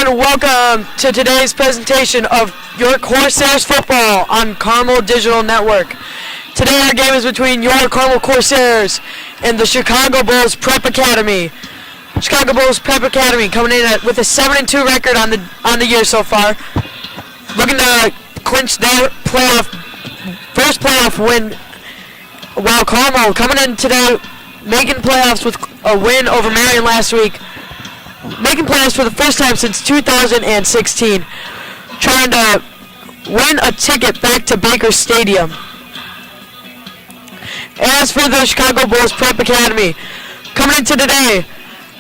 everyone, welcome to today's presentation of your Corsairs football on Carmel Digital Network. Today our game is between your Carmel Corsairs and the Chicago Bulls Prep Academy. Chicago Bulls Prep Academy coming in with a 7-2 record on the year so far, looking to clinch their first playoff win. While Carmel coming in today, making playoffs with a win over Marion last week. Making playoffs for the first time since 2016, trying to win a ticket back to Baker Stadium. As for the Chicago Bulls Prep Academy, coming into today,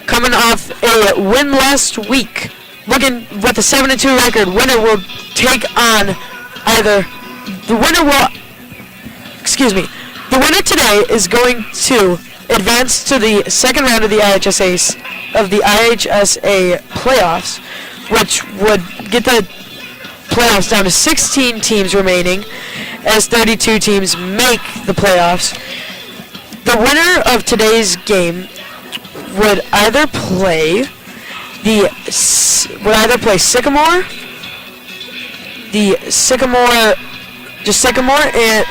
coming off a win last week, looking with a 7-2 record, winner will take on the winner today is going to advance to the second round of the IHSA playoffs, which would get the playoffs down to 16 teams remaining, as 32 teams make the playoffs. The winner of today's game would either play Sycamore,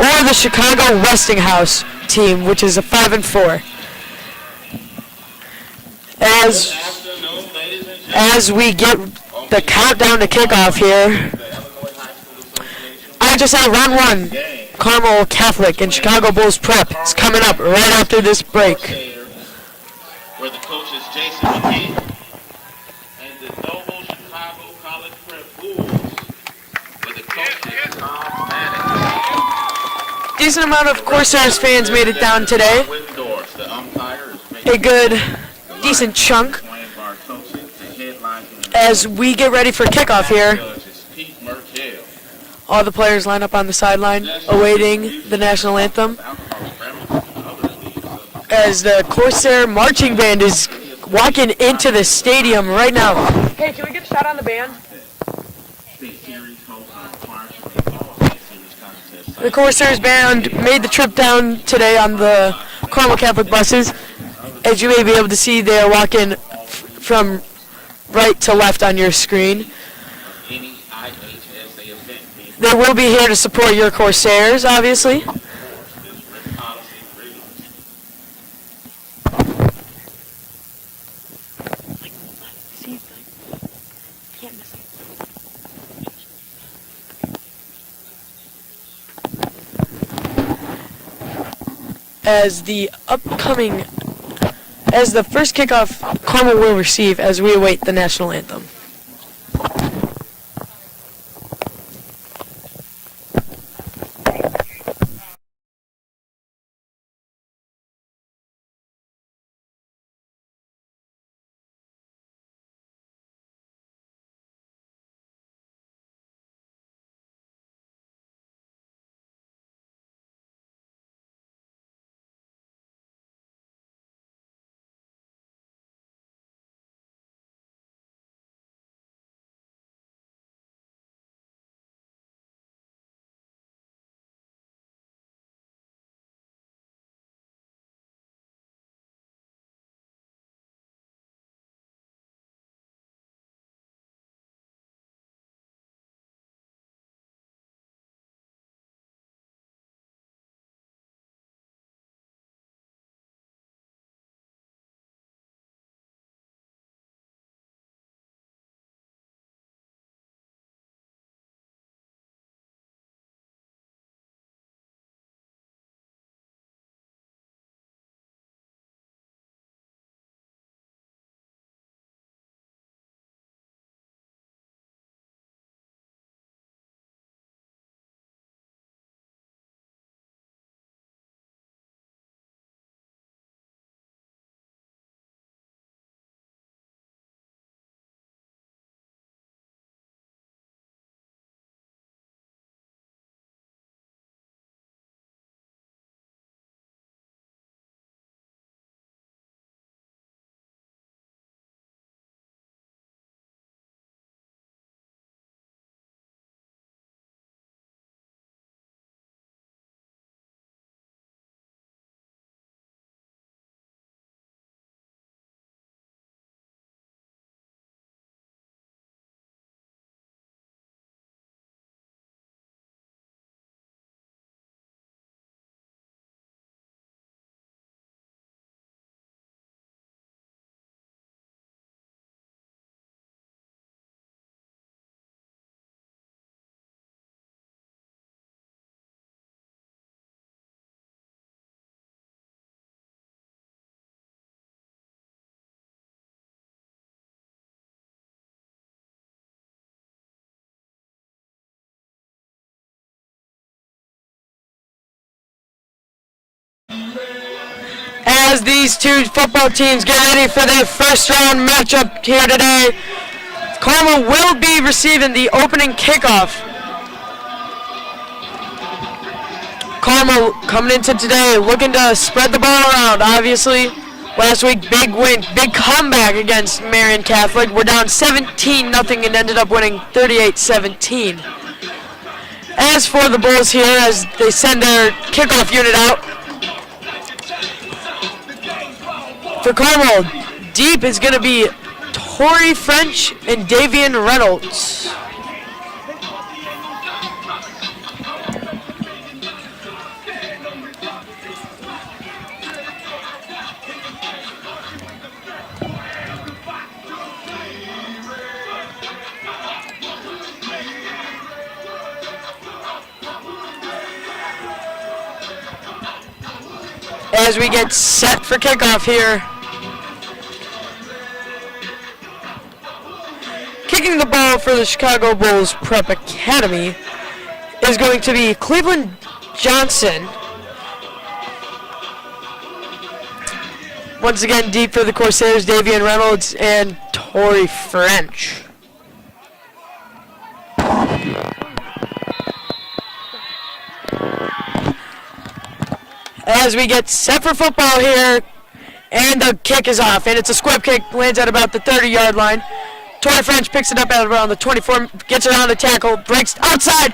or the Chicago Westinghouse team, which is a 5-4. As we get the countdown to kickoff here, I just say round 1, Carmel Catholic and Chicago Bulls Prep is coming up right after this break. Where the coach is Jason McGee and the Noble Chicago College Prep Bulls, where the coach is Tom Maddox. Decent amount of Corsairs fans made it down today. A good, decent chunk. As we get ready for kickoff here, all the players line up on the sideline, awaiting the national anthem. As the Corsair marching band is walking into the stadium right now. Hey, can we get a shot on the band? The Corsairs band made the trip down today on the Carmel Catholic buses. As you may be able to see, they are walking from right to left on your screen. They will be here to support your Corsairs, obviously. As the first kickoff, Carmel will receive as we await the national anthem. As these two football teams get ready for their first round matchup here today, Carmel will be receiving the opening kickoff. Carmel coming into today looking to spread the ball around. Obviously, last week, big win, big comeback against Marion Catholic. We're down 17-0 and ended up winning 38-17. As for the Bulls here, as they send their kickoff unit out, for Carmel, deep is going to be Torrey French and Davian Reynolds. As we get set for kickoff here, kicking the ball for the Chicago Bulls Prep Academy is going to be Cleveland Johnson. Once again, deep for the Corsairs, Davian Reynolds and Torrey French. As we get set for football here, and the kick is off, and it's a squib kick, lands at about the 30-yard line. Torrey French picks it up at around the 24, gets around the tackle, breaks outside,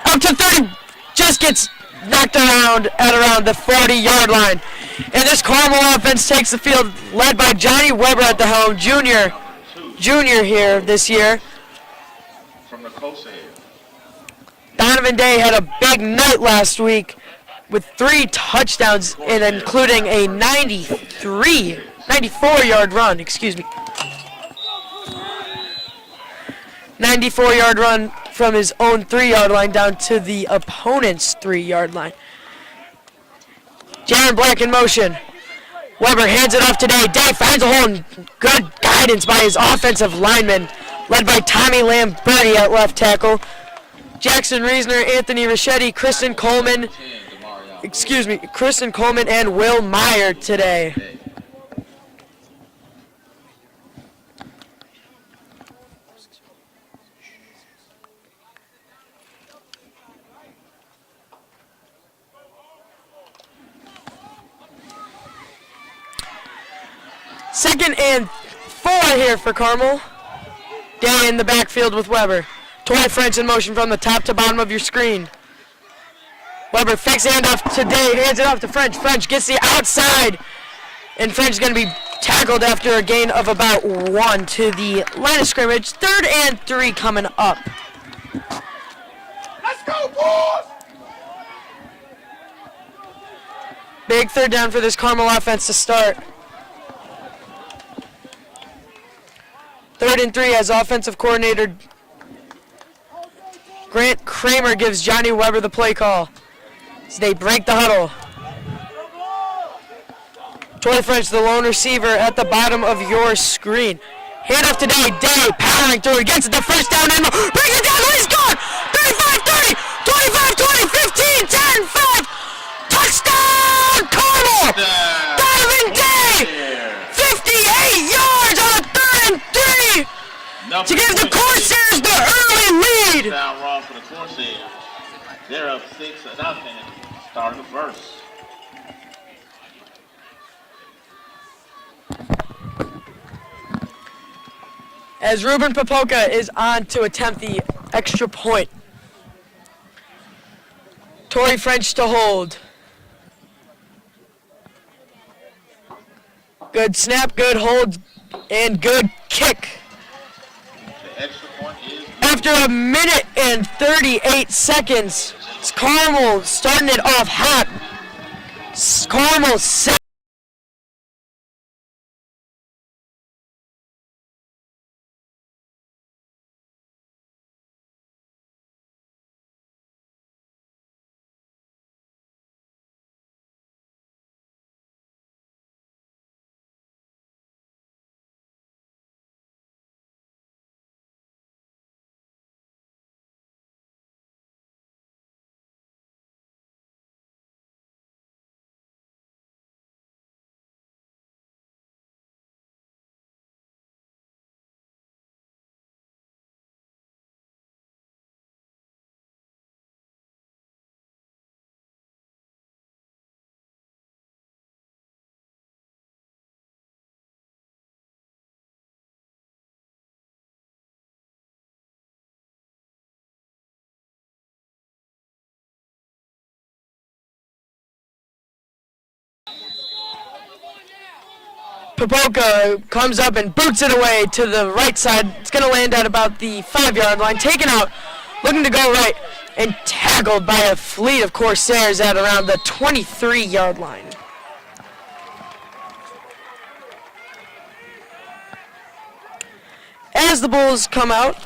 up to 30, just gets knocked around at around the 40-yard line. And this Carmel offense takes the field, led by Johnny Weber at the helm, junior here this year. From the Corsairs. Donovan Day had a big night last week with 3 touchdowns, and including a 94-yard run, 94-yard run from his own 3-yard line down to the opponent's 3-yard line. Jaron Black in motion. Weber hands it off to Day. Day finds a hole, and good guidance by his offensive lineman, led by Tommy Lamberti at left tackle. Jackson Reisner, Anthony Richetti, Kristen Coleman, and Will Meyer today. Second and 4 here for Carmel. Day in the backfield with Weber. Torrey French in motion from the top to bottom of your screen. Weber fakes the handoff to Day, hands it off to French. French gets the outside, and French is going to be tackled after a gain of about 1 to the line of scrimmage. 3rd and 3 coming up. Let's go, boys! Big 3rd down for this Carmel offense to start. 3rd and 3 as offensive coordinator Grant Kramer gives Johnny Weber the play call. So they break the huddle. Torrey French, the lone receiver at the bottom of your screen. Hand off to Day. Day powering through. Gets it the first down and brings it down. He's gone. 35-30, 25-20, 15, 10, 5. Touchdown, Carmel! Donovan Day! 58 yards on a 3rd and 3 to give the Corsairs the early lead. Down wrong for the Corsairs. They're up 6-0, starting the first. As Ruben Popoka is on to attempt the extra point. Torrey French to hold. Good snap, good hold, and good kick. The extra point is... After a minute and 38 seconds, it's Carmel starting it off hot. Carmel Popoka comes up and boots it away to the right side. It's going to land at about the 5-yard line. Taken out, looking to go right, and tackled by a fleet of Corsairs at around the 23-yard line. As the Bulls come out,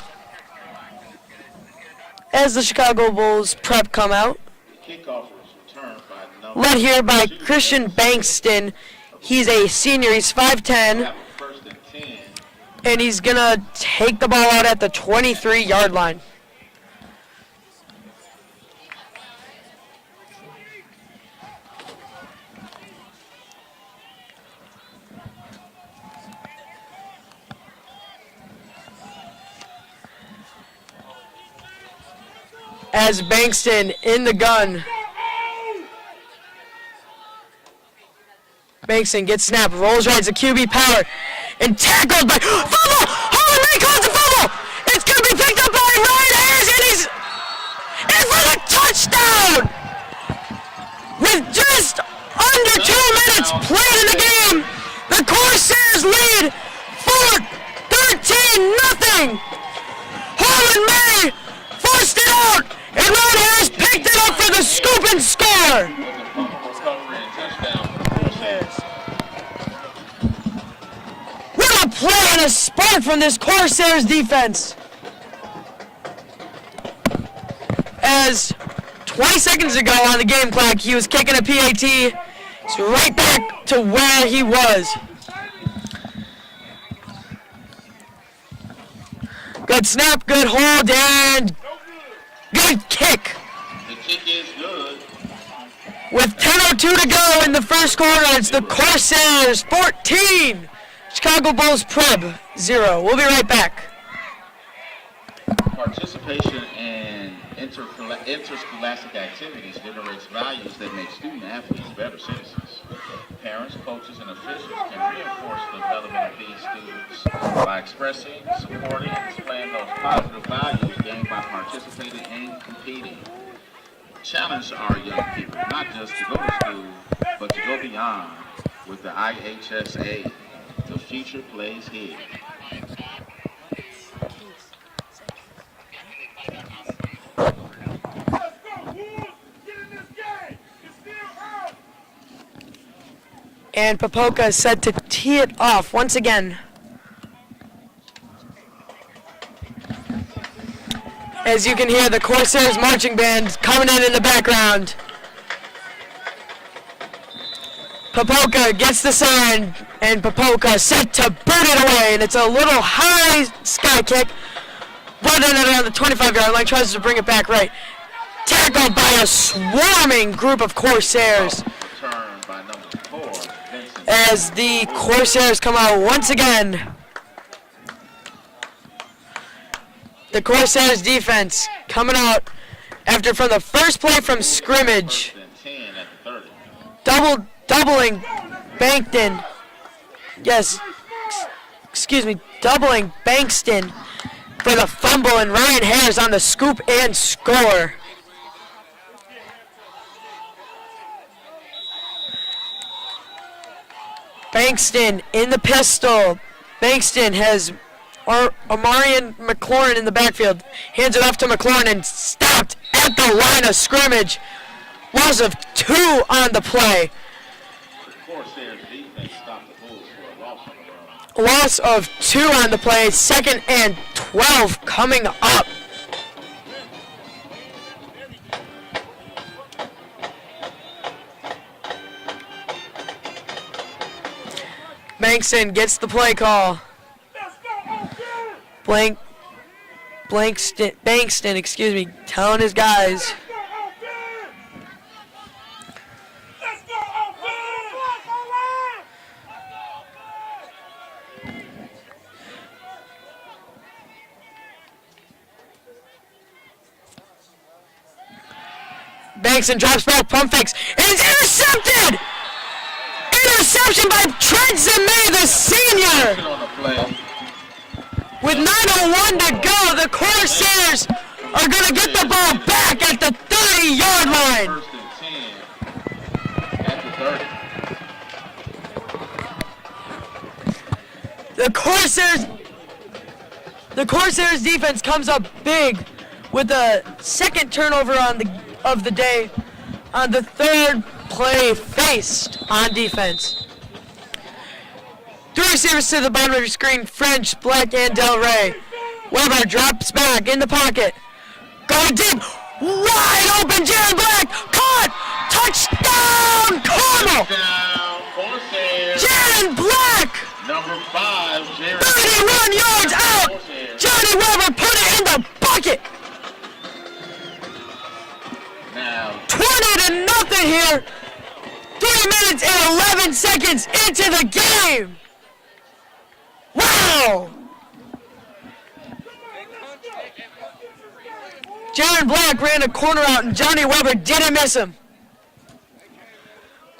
as the Chicago Bulls prep come out, Kickoff was returned by number led here by Christian Bankston. He's a senior, he's 5'10", first and 10. and he's going to take the ball out at the 23-yard line. As Bankston in the gun. Bankston gets snapped, rolls right, it's a QB power, and tackled by fumble! Holland May calls the fumble! It's going to be picked up by Ryan Ayers, and he's in for the touchdown! With just under 2 minutes played in the game, the Corsairs lead 13-0! Holland May forced it out, and Ryan Ayers picked it up for the scoop and score! What a play and a spark from this Corsairs defense! As 20 seconds ago on the game clock, he was kicking a PAT. He's right back to where he was. Good snap, good hold, and good kick. The kick is good. With 10:02 to go in the first quarter, it's the Corsairs 14, Chicago Bulls Prep 0. We'll be right back. Participation in interscholastic activities generates values that make student athletes better citizens. Parents, coaches, and officials can reinforce the development of these students by expressing, supporting, and displaying those positive values gained by participating and competing. Challenge our young people not just to go to school, but to go beyond. With the IHSA, the future plays here. And Popoka is set to tee it off once again. As you can hear the Corsairs marching band coming in the background. Popoka gets the sign, and Popoka set to boot it away, and it's a little high sky kick. Running it around the 25-yard line, tries to bring it back right. Tackled by a swarming group of Corsairs. As the Corsairs come out once again. The Corsairs defense coming out after from the first play from scrimmage. Doubling Bankton. Yes, excuse me, doubling Bankston for the fumble, and Ryan Harris on the scoop and score. Bankston in the pistol. Bankston has Amarian McLaurin in the backfield. Hands it off to McLaurin and stopped at the line of scrimmage. Loss of 2 on the play. Loss of 2 on the play. 2nd and 12 coming up. Bankston gets the play call. Bankston, excuse me, telling his guys. Bankston drops back, pump fakes, and it's intercepted! Interception by Trent Zime, the senior! With 9:01 to go, the Corsairs are going to get the ball back at the 30-yard line. First and 10 at the 30. The Corsairs defense comes up big with a second turnover of the day on the third play faced on defense. Three receivers to the bottom of your screen, French, Black, and Del Rey. Weber drops back in the pocket. Going deep, wide open, Jaron Black, caught, touchdown, Carmel! Jaron Black! Number 5, Jaron. 31 yards out! Johnny Weber put it in the bucket! Now, 20-0 here. 3 minutes and 11 seconds into the game. Wow! Jaron Black ran a corner out and Johnny Weber didn't miss him.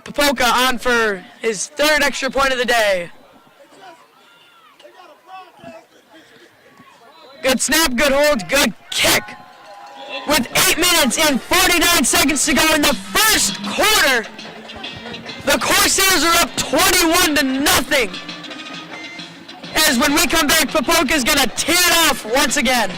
Popoka on for his third extra point of the day. Good snap, good hold, good kick. With 8 minutes and 49 seconds to go in the first quarter, the Corsairs are up 21-0. As when we come back, Popoka's gonna tear it off once again.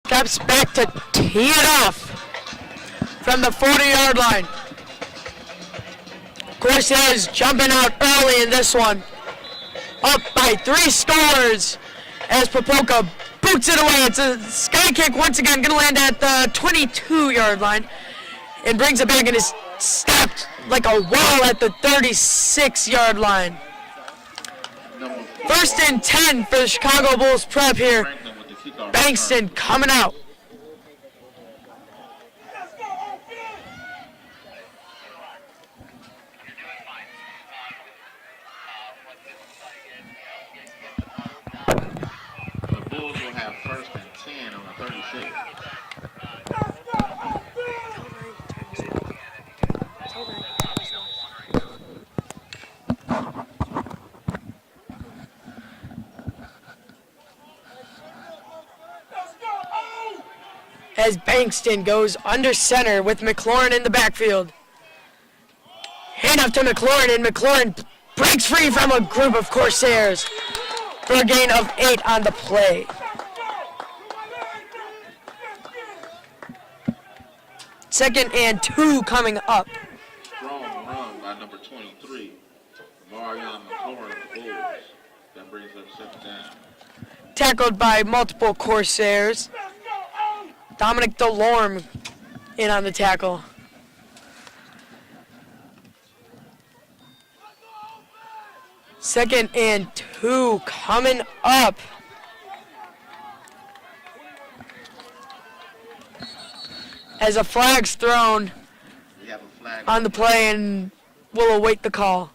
Steps back to tee it off from the 40-yard line. Corsairs jumping out early in this one. Up by 3 scores as Popoka boots it away. It's a sky kick once again, going to land at the 22-yard line and brings it back and is stopped like a wall at the 36-yard line. First and 10 for the Chicago Bulls prep here. Bankston coming out. the Bulls will have first and 10 on the 36. As Bankston goes under center with McLaurin in the backfield. Hand off to McLaurin, and McLaurin breaks free from a group of Corsairs for a gain of 8 on the play. Second and 2 coming up. Strong run by number 23, Marion McLaurin of the Bulls. That brings up second down. Tackled by multiple Corsairs. Dominic Delorme in on the tackle. Second and 2 coming up. As a flag's thrown We have a flag on the play and we'll await the call.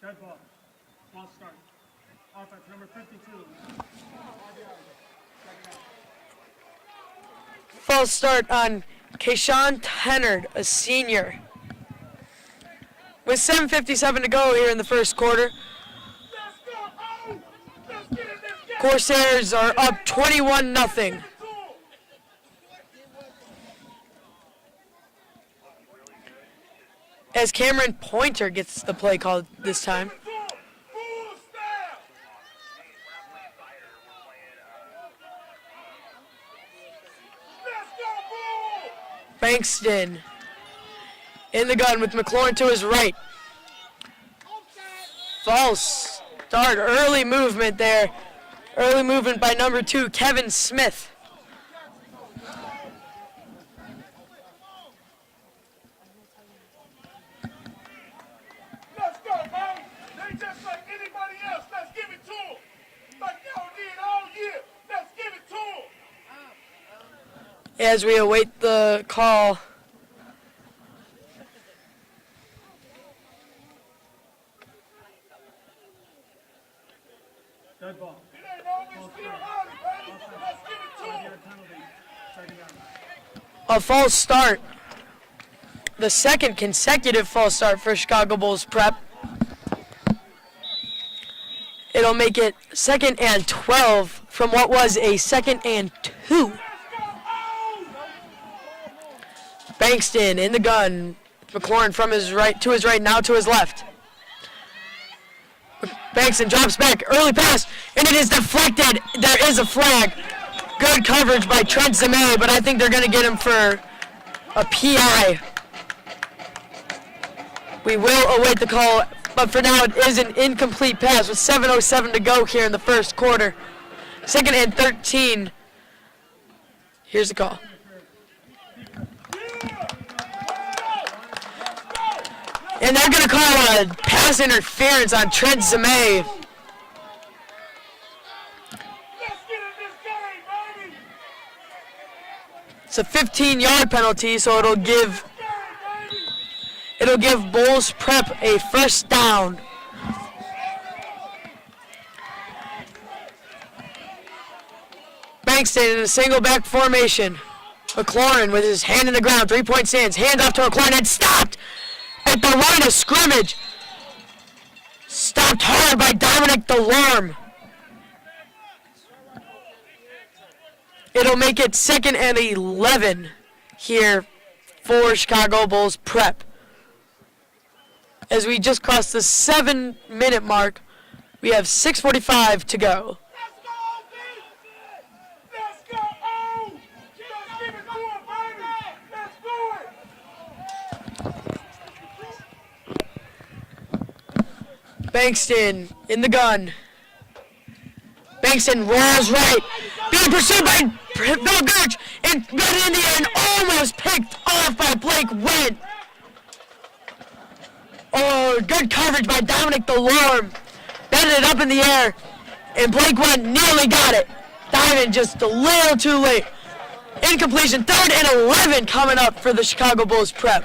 Dead ball. False start. Offense number 52. False start on Kayshawn Tennard, a senior. With 7:57 to go here in the first quarter, Corsairs are up 21-0. As Cameron Pointer gets the play called this time. Bankston in the gun with McLaurin to his right. False start, early movement there. Early movement by number 2, Kevin Smith. as we await the call. Dead ball. False start. Five-yard penalty. Second down. A false start. The second consecutive false start for Chicago Bulls prep. It'll make it 2nd and 12 from what was a 2nd and 2. Bankston in the gun. McLaurin from his right to his right, now to his left. Bankston drops back, early pass, and it is deflected. There is a flag. Good coverage by Trent Zemay, but I think they're going to get him for a PI. We will await the call, but for now it is an incomplete pass with 7:07 to go here in the first quarter. 2nd and 13. Here's the call. And they're going to call a pass interference on Trent Zemay. It's a 15-yard penalty, so it'll give Bulls prep a first down. Bankston in a single back formation. McLaurin with his hand in the ground, 3-point stance, hands off to McLaurin and stopped at the line of scrimmage. Stopped hard by Dominic Delorme. It'll make it 2nd and 11 here for Chicago Bulls prep. As we just crossed the 7-minute mark, we have 6:45 to go. Bankston in the gun. Bankston rolls right, being pursued by Bill Gerch, and got in the air and almost picked off by Blake Wendt. Oh, good coverage by Dominic Delorme. Batted it up in the air, and Blake Wendt nearly got it. Diving just a little too late. Incompletion, 3rd and 11 coming up for the Chicago Bulls prep.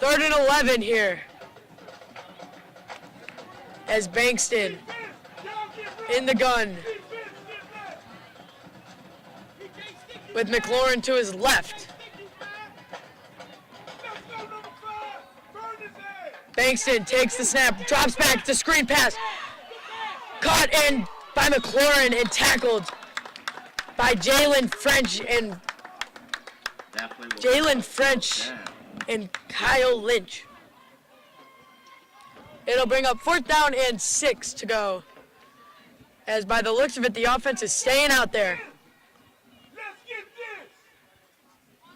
Third and 11 here. As Bankston in the gun. With McLaurin to his left. Bankston takes the snap, drops back, the screen pass. Caught in by McLaurin and tackled by Jalen French and Kyle Lynch. It'll bring up 4th down and 6 to go. As by the looks of it, the offense is staying out there.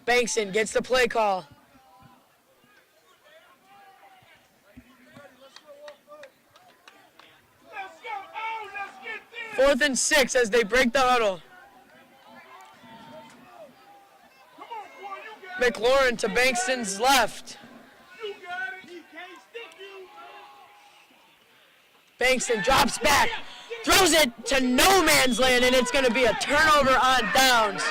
Bankston gets the play call. Fourth and 6 as they break the huddle. McLaurin to Bankston's left. Bankston drops back, throws it to no man's land, and it's going to be a turnover on downs.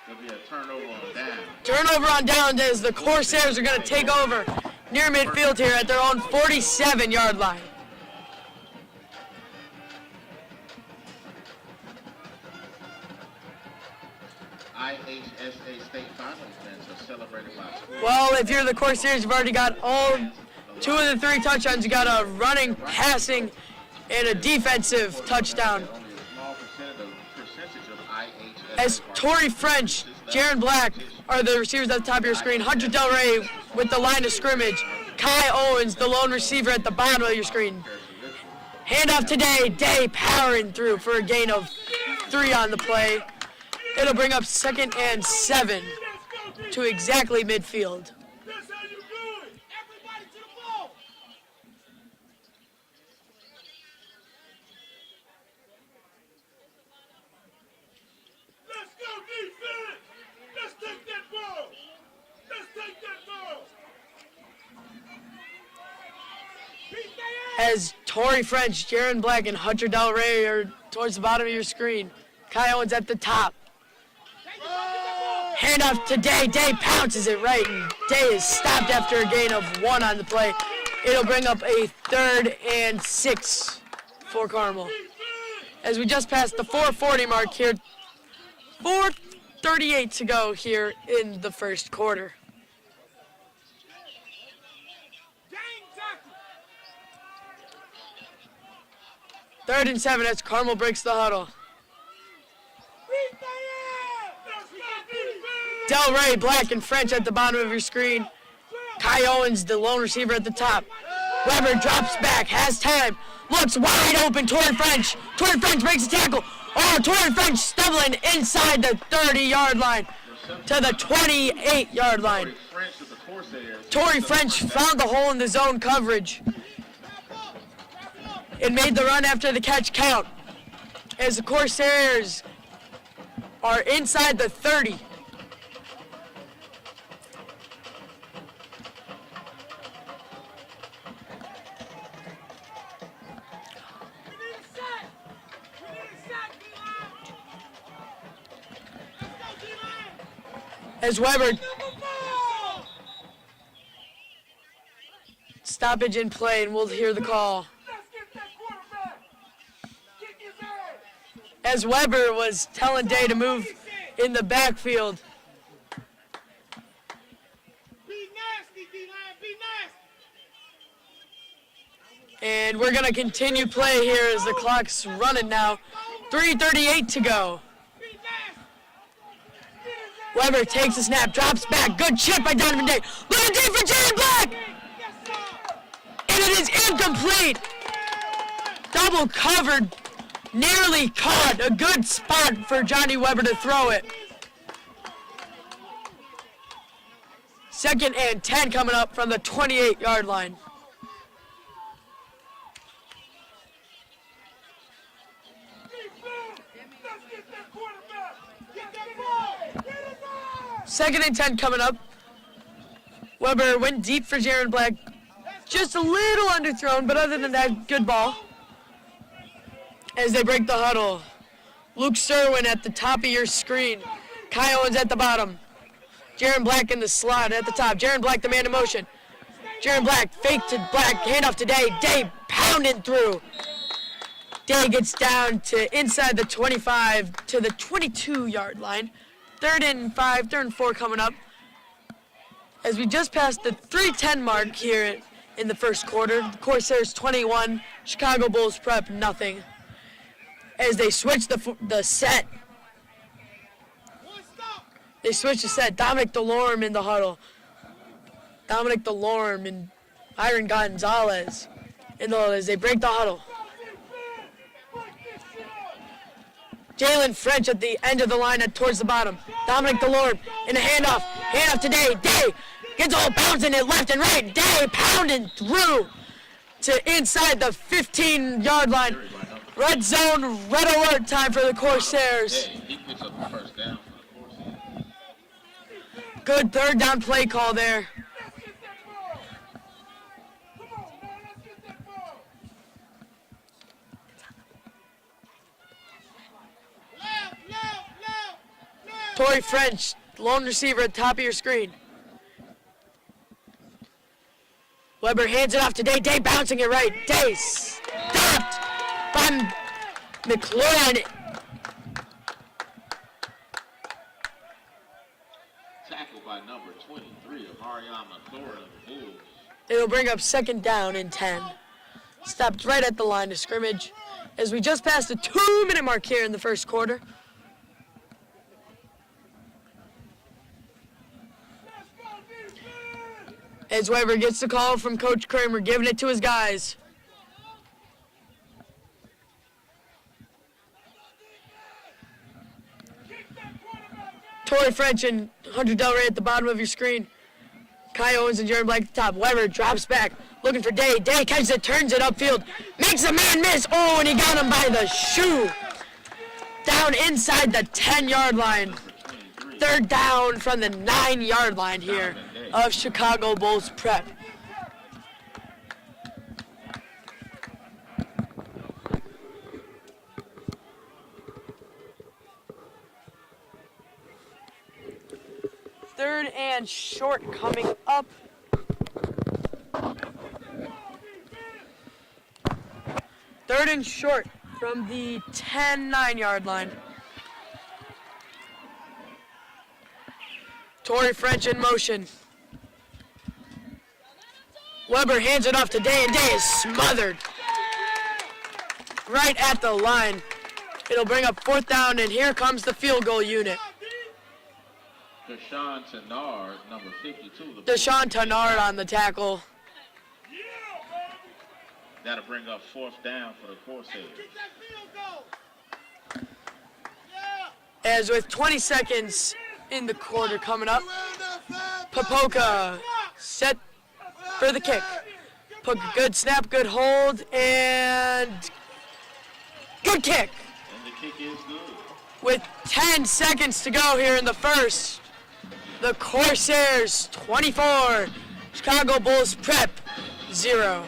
There'll be a turnover on downs. Turnover on downs as the Corsairs are going to take over near midfield here at their own 47-yard line. IHSA state finals events are celebrated by schools. Well, if you're the Corsairs, you've already got all 2 of the 3 touchdowns. You got a running, passing, and a defensive touchdown. Only a small percentage of IHSA. As Torrey French, Jaron Black are the receivers at the top of your screen. Hunter Del Rey with the line of scrimmage. Kai Owens, the lone receiver at the bottom of your screen. Handoff today, Day powering through for a gain of 3 on the play. It'll bring up 2nd and 7 to exactly midfield. That's how you do it. Everybody to the ball. Let's go defense. Let's take that ball. Let's take that ball. As Torrey French, Jaron Black, and Hunter Del Rey are towards the bottom of your screen. Kai Owens at the top. Handoff to Day. Day pounces it right, and Day is stopped after a gain of 1 on the play. It'll bring up a 3rd and 6 for Carmel. As we just passed the 4:40 mark here, 4:38 to go here in the first quarter. Third and 7 as Carmel breaks the huddle. Del Rey, Black, and French at the bottom of your screen. Kai Owens, the lone receiver at the top. Weber drops back, has time, looks wide open. Torrey French breaks the tackle. Oh, Torrey French stumbling inside the 30-yard line to the 28-yard line. Torrey French found the hole in the zone coverage. It made the run after the catch count as the Corsairs are inside the 30. As Weber, stoppage in play, and we'll hear the call. As Weber was telling Day to move in the backfield. And we're going to continue play here as the clock's running now. 3:38 to go. Weber takes a snap, drops back. Good chip by Donovan Day. Looking deep for Jaron Black. And it is incomplete. Double covered. Nearly caught. A good spot for Johnny Weber to throw it. 2nd and 10 coming up from the 28-yard line. Second and 10 coming up. Weber went deep for Jaron Black. Just a little underthrown, but other than that, good ball. As they break the huddle. Luke Serwin at the top of your screen. Kai Owens at the bottom. Jaron Black in the slot at the top. Jaron Black, the man in motion. Jaron Black, fake to Black, handoff to Day. Day pounding through. Day gets down to inside the 25 to the 22-yard line. 3rd and 5, 3rd and 4 coming up. As we just passed the 3:10 mark here in the first quarter. The Corsairs 21, Chicago Bulls Prep nothing. As they switch the set. They switch the set. Dominic Delorme in the huddle. Dominic Delorme and Iron Gonzalez in the huddle as they break the huddle. Jalen French at the end of the line towards the bottom. Dominic Delorme in a handoff. Handoff to Day. Day gets all bouncing it left and right. Day pounding through to inside the 15-yard line. Red zone, red alert time for the Corsairs. He picks up the first down for the Corsairs. Good 3rd down play call there. Torrey French, lone receiver at the top of your screen. Weber hands it off to Day. Day bouncing it right. Day stopped by McLaurin. Tackled by number 23 of Marion McLaurin of the Bulls. It'll bring up 2nd down and 10. Stopped right at the line of scrimmage as we just passed the 2-minute mark here in the first quarter. As Weber gets the call from Coach Kramer, giving it to his guys. Torrey French and Hunter Del Rey at the bottom of your screen. Kai Owens and Jaron Black at the top. Weber drops back, looking for Day. Day catches it, turns it upfield, makes a man miss. Oh, and he got him by the shoe. Down inside the 10-yard line. 3rd down from the 9-yard line here of Chicago Bulls Prep. third and short coming up. Third and short from the 10-9-yard line. Torrey French in motion. Weber hands it off to Day, and Day is smothered right at the line. It'll bring up fourth down, and here comes the field goal unit. Deshaun Tenard, number 52. Deshaun Tenard on the tackle. That'll bring up fourth down for the Corsairs. As with 20 seconds in the quarter coming up, Popoka set for the kick. Good snap, good hold, and good kick. And the kick is good. With 10 seconds to go here in the first, the Corsairs 24, Chicago Bulls Prep 0.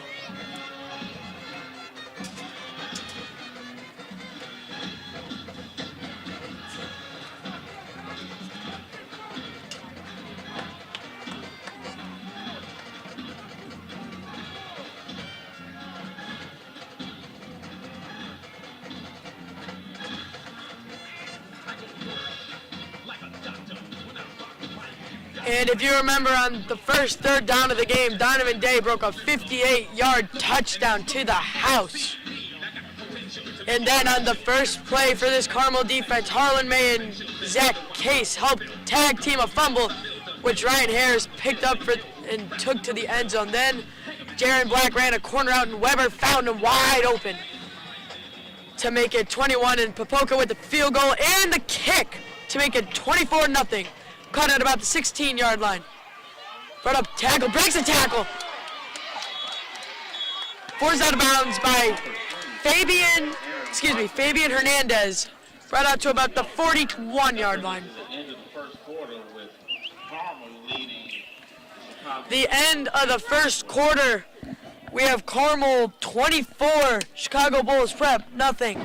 And if you remember on the first third down of the game, Donovan Day broke a 58-yard touchdown to the house. And then on the first play for this Carmel defense, Harlan May and Zach Case helped tag team a fumble, which Ryan Harris picked up and took to the end zone. Then Jaron Black ran a corner out, and Weber found him wide open to make it 21, and Popoka with the field goal and the kick to make it 24-0. Caught at about the 16-yard line. Brought up tackle, breaks a tackle. Forced out of bounds by Fabian Hernandez. Brought out to about the 41-yard line. The end of the first quarter, we have Carmel 24, Chicago Bulls Prep 0.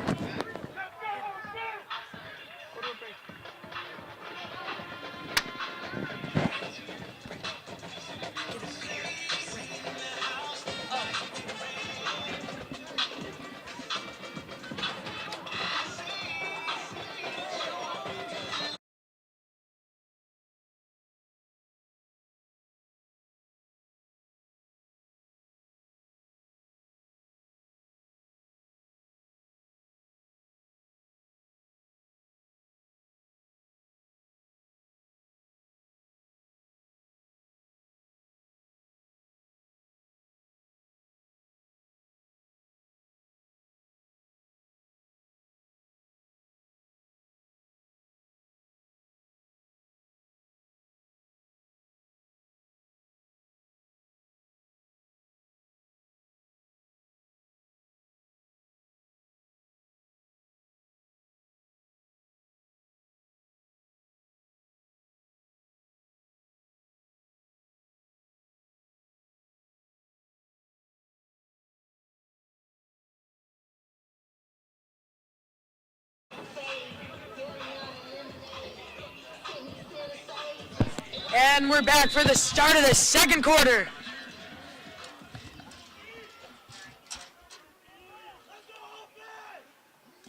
And we're back for the start of the second quarter.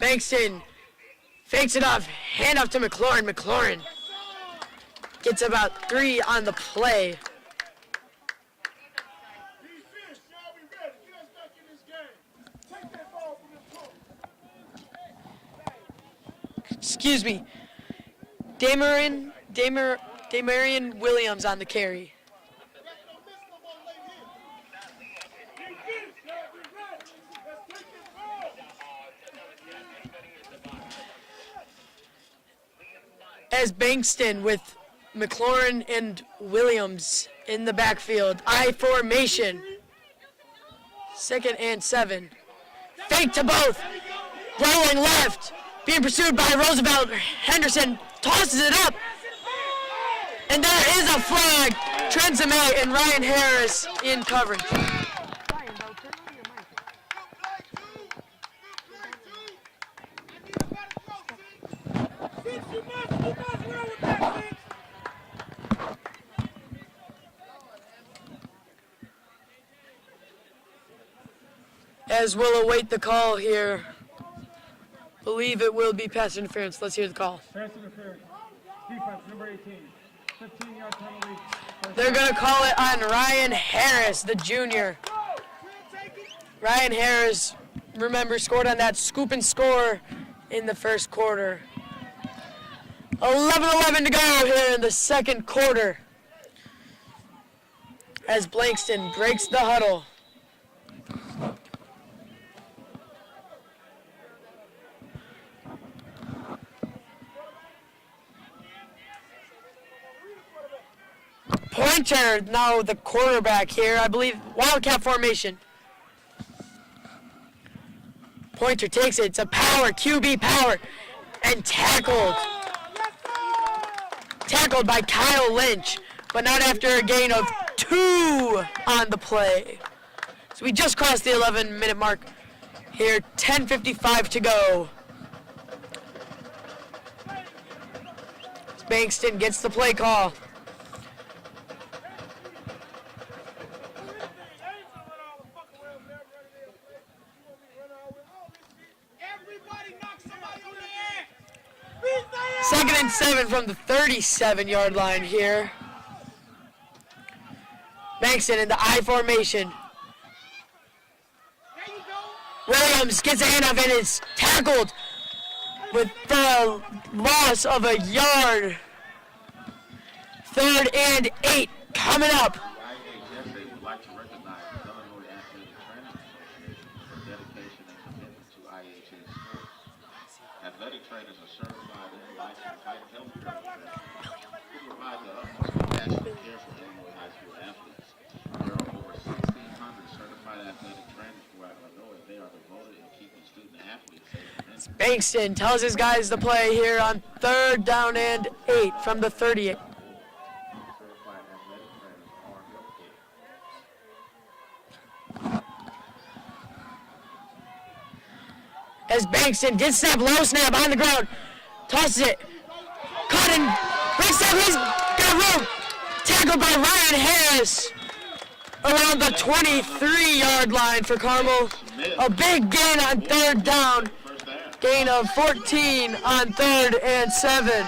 Bankston fakes it off, hand off to McLaurin. McLaurin gets about 3 on the play. Excuse me. Damarian Williams on the carry. As Bankston with McLaurin and Williams in the backfield. I formation. 2nd and 7. Fake to both. Rolling left. Being pursued by Roosevelt. Henderson tosses it up. And there is a flag. Trent Zemay and Ryan Harris in coverage. as we'll await the call here. Believe it will be pass interference. Let's hear the call. Pass interference. Defense, number 18. 15-yard penalty. They're going to call it on Ryan Harris, the junior. Ryan Harris, remember, scored on that scoop and score in the first quarter. 11:11 to go here in the second quarter as Blankston breaks the huddle. Pointer, now the quarterback here, I believe, Wildcat formation. Pointer takes it, it's a power, QB power, and tackled. Tackled by Kyle Lynch, but not after a gain of 2 on the play. So we just crossed the 11-minute mark here, 10:55 to go. Bankston gets the play call. Second and 7 from the 37-yard line here. Bankston in the I formation. Williams gets a handoff and is tackled with the loss of a yard. 3rd and 8 coming up. IHSA would like to recognize the Illinois Athletic Training Association for dedication and commitment to IHS sports. Athletic trainers are certified and licensed health care professionals who provide the utmost compassionate care for Illinois high school athletes. There are over 1,600 certified athletic trainers throughout Illinois. They are devoted in keeping student athletes safe and healthy. Bankston tells his guys to play here on 3rd down and 8 from the 38. Certified athletic trainers are healthcare. As Bankston gets snap, low snap on the ground, tosses it, caught and breaks up, he's got room, tackled by Ryan Harris around the 23-yard line for Carmel. A big gain on 3rd down, gain of 14 on 3rd and 7.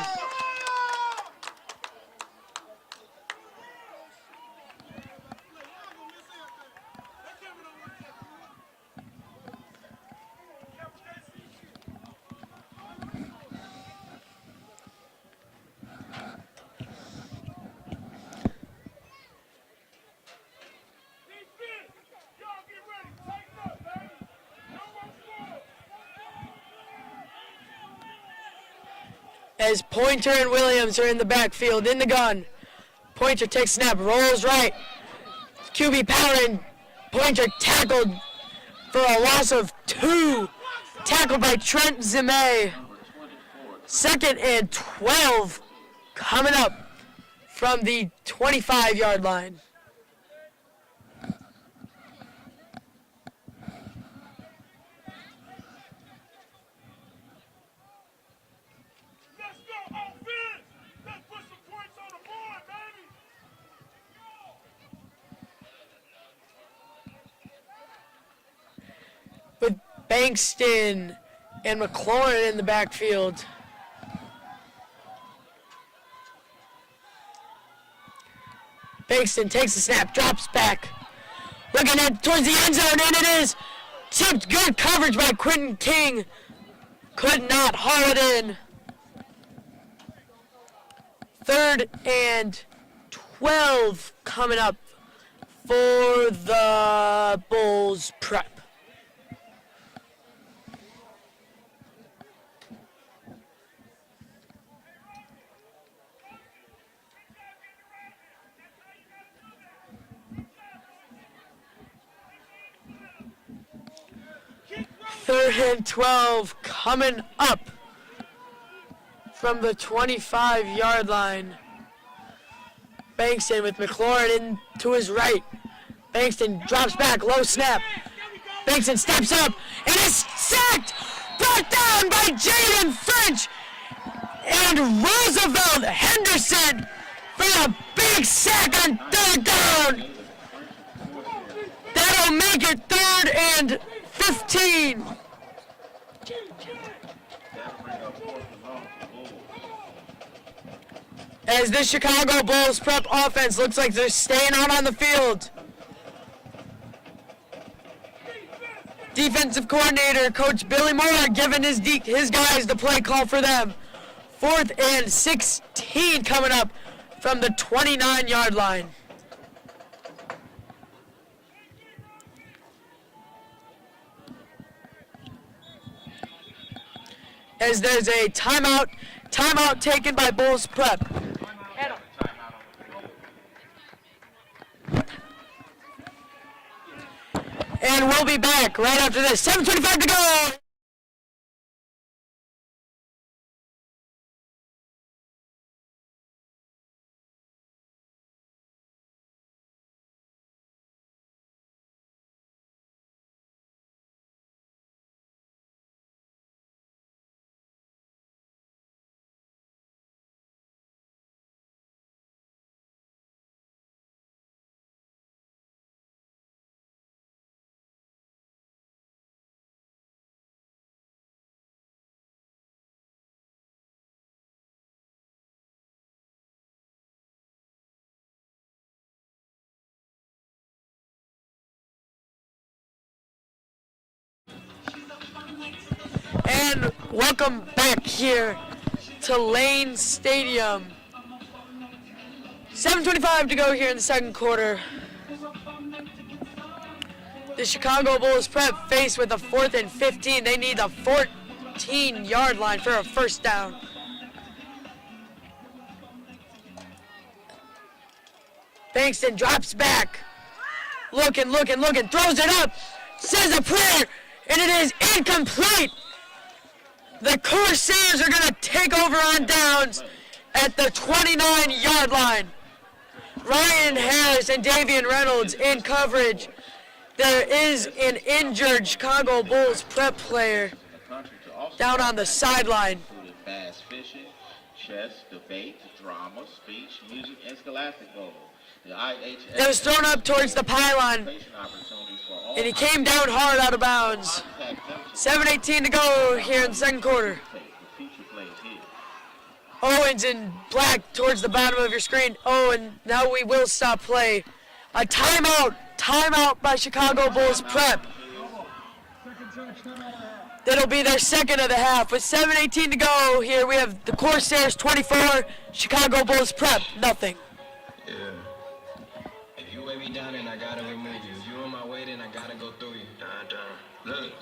As Pointer and Williams are in the backfield, in the gun. Pointer takes snap, rolls right. QB power and Pointer tackled for a loss of 2. Tackled by Trent Zime. 2nd and 12 coming up from the 25-yard line. With Bankston and McLaurin in the backfield. Bankston takes the snap, drops back. Looking at towards the end zone, and it is tipped. Good coverage by Quentin King. Could not haul it in. 3rd and 12 coming up for the Bulls prep. Third and 12 coming up from the 25-yard line. Bankston with McLaurin in to his right. Bankston drops back, low snap. Bankston steps up and is sacked! Brought down by Jaden French! And Roosevelt Henderson for a big sack on 3rd down! That'll make it 3rd and 15. As the Chicago Bulls prep offense looks like they're staying out on the field. Defensive coordinator, Coach Billy Moore, giving his guys the play call for them. 4th and 16 coming up from the 29-yard line. As there's a timeout taken by Bulls prep. And we'll be back right after this. 7:25 to go. And welcome back here to Lane Stadium. 7:25 to go here in the second quarter. The Chicago Bulls prep faced with a 4th and 15. They need the 14-yard line for a first down. Bankston drops back. Looking, throws it up, says a prayer, and it is incomplete. The Corsairs are going to take over on downs at the 29-yard line. Ryan Harris and Davian Reynolds in coverage. There is an injured Chicago Bulls prep player down on the sideline. Bass fishing, chess, debate, drama, speech, music, and scholastic goals. It was thrown up towards the pylon, and he came down hard out of bounds. 7:18 to go here in the second quarter. Owens in black towards the bottom of your screen. Oh, and now we will stop play. A timeout by Chicago Bulls prep. That'll be their second of the half. With 7:18 to go here, we have the Corsairs 24, Chicago Bulls prep, nothing. Yeah. If you weigh me down, then I gotta remove you. If you in my way, then I gotta go through you. Look.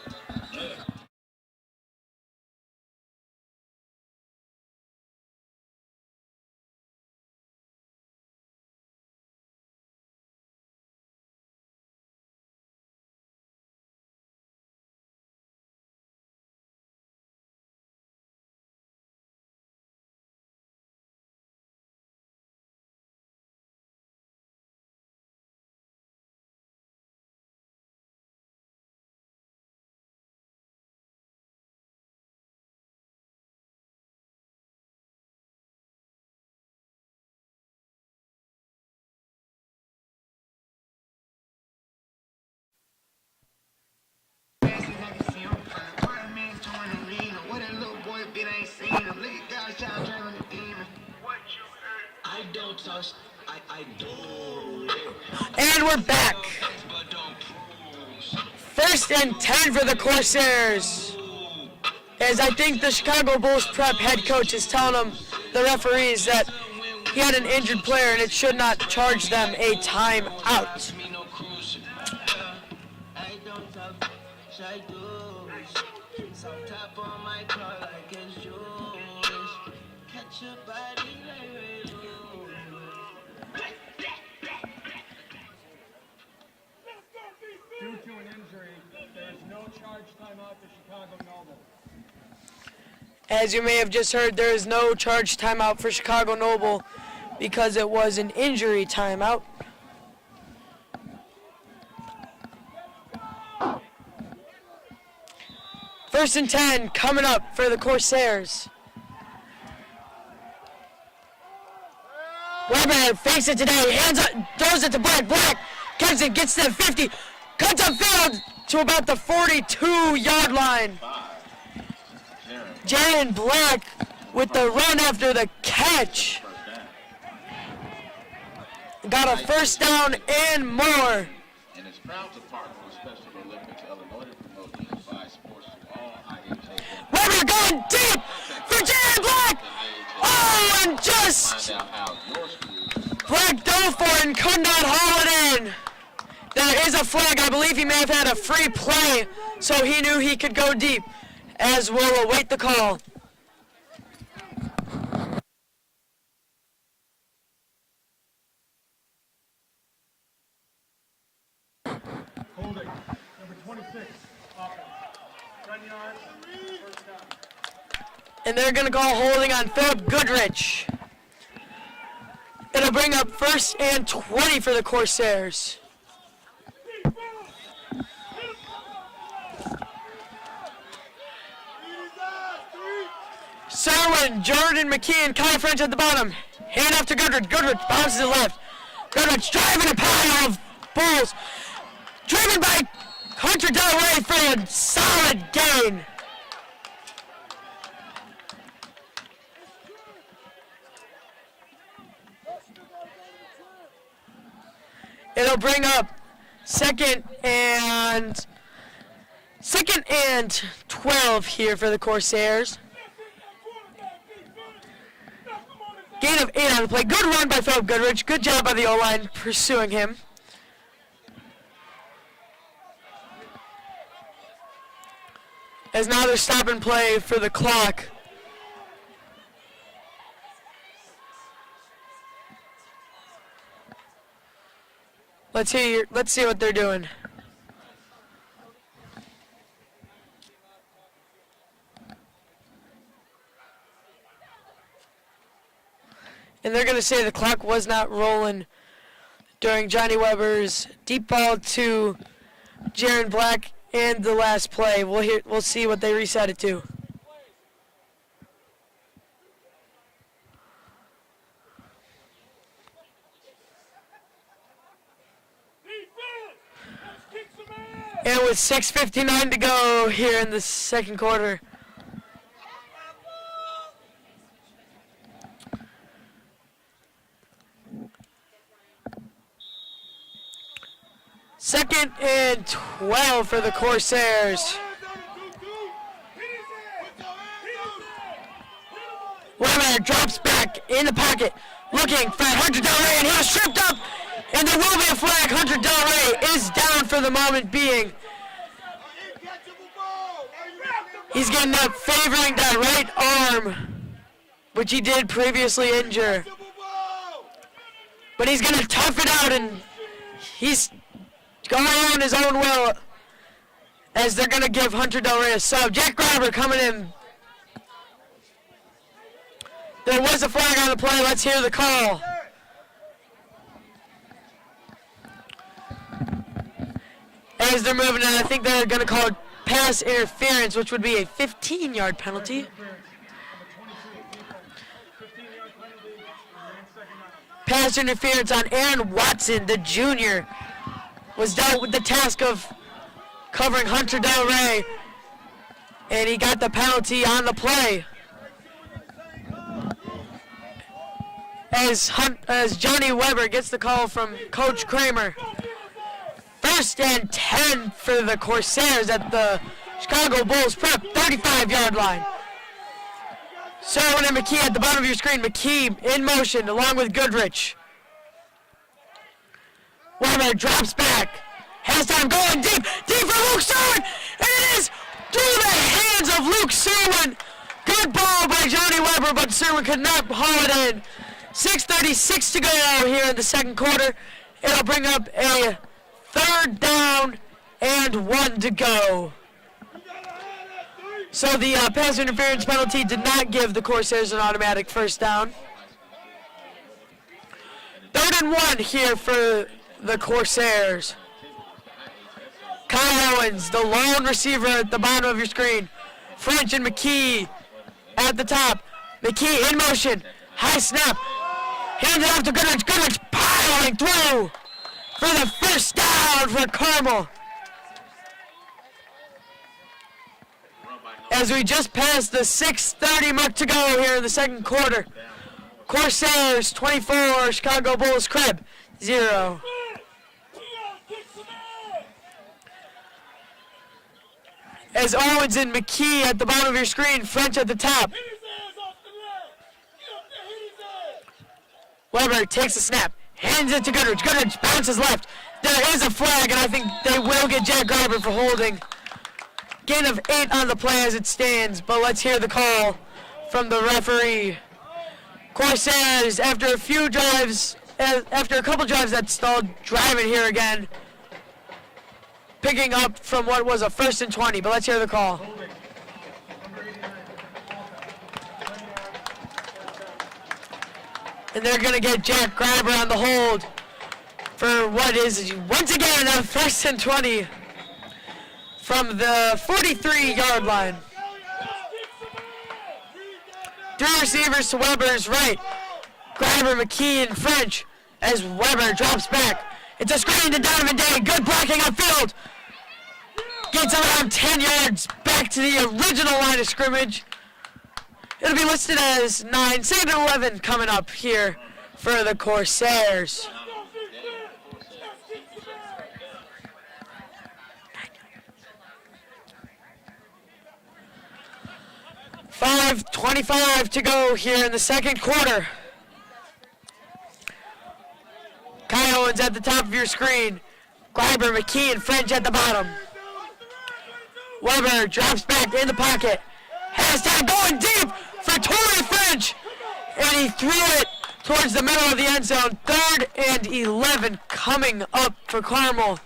And we're back. 1st and 10 for the Corsairs. As I think the Chicago Bulls prep head coach is telling them, the referees, that he had an injured player and it should not charge them a timeout. Due to an injury, there is no charge timeout to Chicago Noble. As you may have just heard, there is no charge timeout for Chicago Noble because it was an injury timeout. First and 10 coming up for the Corsairs. Weber fakes it today, hands up, throws it to Black. Black catches it, gets to the 50, Cuts upfield to about the 42-yard line. Jaron Black with the run after the catch. Got a first down and more. And is proud to partner with Special Olympics Illinois to promote the unified sports to all IHA. Weber going deep for Jaron Black. Oh, and just Black dove for it and could not haul it in. There is a flag. I believe he may have had a free play, so he knew he could go deep, as we'll await the call. Holding. Number 26. Offense. 10 yards. First down. And they're going to call holding on Philip Goodrich. It'll bring up 1st and 20 for the Corsairs. Serwin, Jordan McKee, and Kyle French at the bottom. Hand off to Goodrich. Goodrich bounces it left. Goodrich driving a pile of Bulls. Driven by Hunter Delray for a solid gain. It'll bring up second and 12 here for the Corsairs. Gain of 8 on the play. Good run by Philip Goodrich. Good job by the O-line pursuing him. As now they're stop and play for the clock. Let's see what they're doing. And they're going to say the clock was not rolling during Johnny Weber's deep ball to Jaron Black and the last play. We'll see what they reset it to. And with 6:59 to go here in the second quarter. Second and 12 for the Corsairs. Weber drops back in the pocket, looking for Hunter Delray, and he was tripped up. And there will be a flag. Hunter Delray is down for the moment being. He's getting up, favoring that right arm, which he did previously injure. But he's going to tough it out, and he's going on his own will as they're going to give Hunter Delray a sub. Jack Grabber coming in. There was a flag on the play. Let's hear the call. As they're moving in, I think they're going to call it pass interference, which would be a 15-yard penalty. Pass interference on Aaron Watson, the junior, was dealt with the task of covering Hunter Delray, and he got the penalty on the play. As Johnny Weber gets the call from Coach Kramer. 1st and 10 for the Corsairs at the Chicago Bulls prep 35-yard line. Serwin and McKee at the bottom of your screen. McKee in motion along with Goodrich. Weber drops back. Has time going deep for Luke Serwin, and it is through the hands of Luke Serwin. Good ball by Johnny Weber, but Serwin could not haul it in. 6:36 to go here in the second quarter. It'll bring up a 3rd down and 1 to go. So the pass interference penalty did not give the Corsairs an automatic first down. 3rd and 1 here for the Corsairs. Kyle Owens, the lone receiver at the bottom of your screen. French and McKee at the top. McKee in motion. High snap. Hands it off to Goodrich. Goodrich piling through for the first down for Carmel. As we just passed the 6:30 mark to go here in the second quarter. Corsairs 24, Chicago Bulls Crib 0. As Owens and McKee at the bottom of your screen, French at the top. Weber takes the snap, hands it to Goodrich. Goodrich bounces left. There is a flag, and I think they will get Jack Garber for holding. Gain of 8 on the play as it stands, but let's hear the call from the referee. Corsairs, after a couple drives that stalled, driving here again. Picking up from what was a 1st and 20, but let's hear the call. And they're going to get Jack Griber on the hold for what is, once again, a 1st and 20 from the 43-yard line. 3 receivers to Weber's right. Griber, McKee, and French as Weber drops back. It's a screen to Donovan Day. Good blocking upfield. Gets around 10 yards back to the original line of scrimmage. It'll be listed as 9, 2nd and 11 coming up here for the Corsairs. .5:25 to go here in the second quarter. Kyle Owens at the top of your screen. Griber, McKee, and French at the bottom. Weber drops back in the pocket. Has time going deep for Torrey French. And he threw it towards the middle of the end zone. 3rd and 11 coming up for Carmel.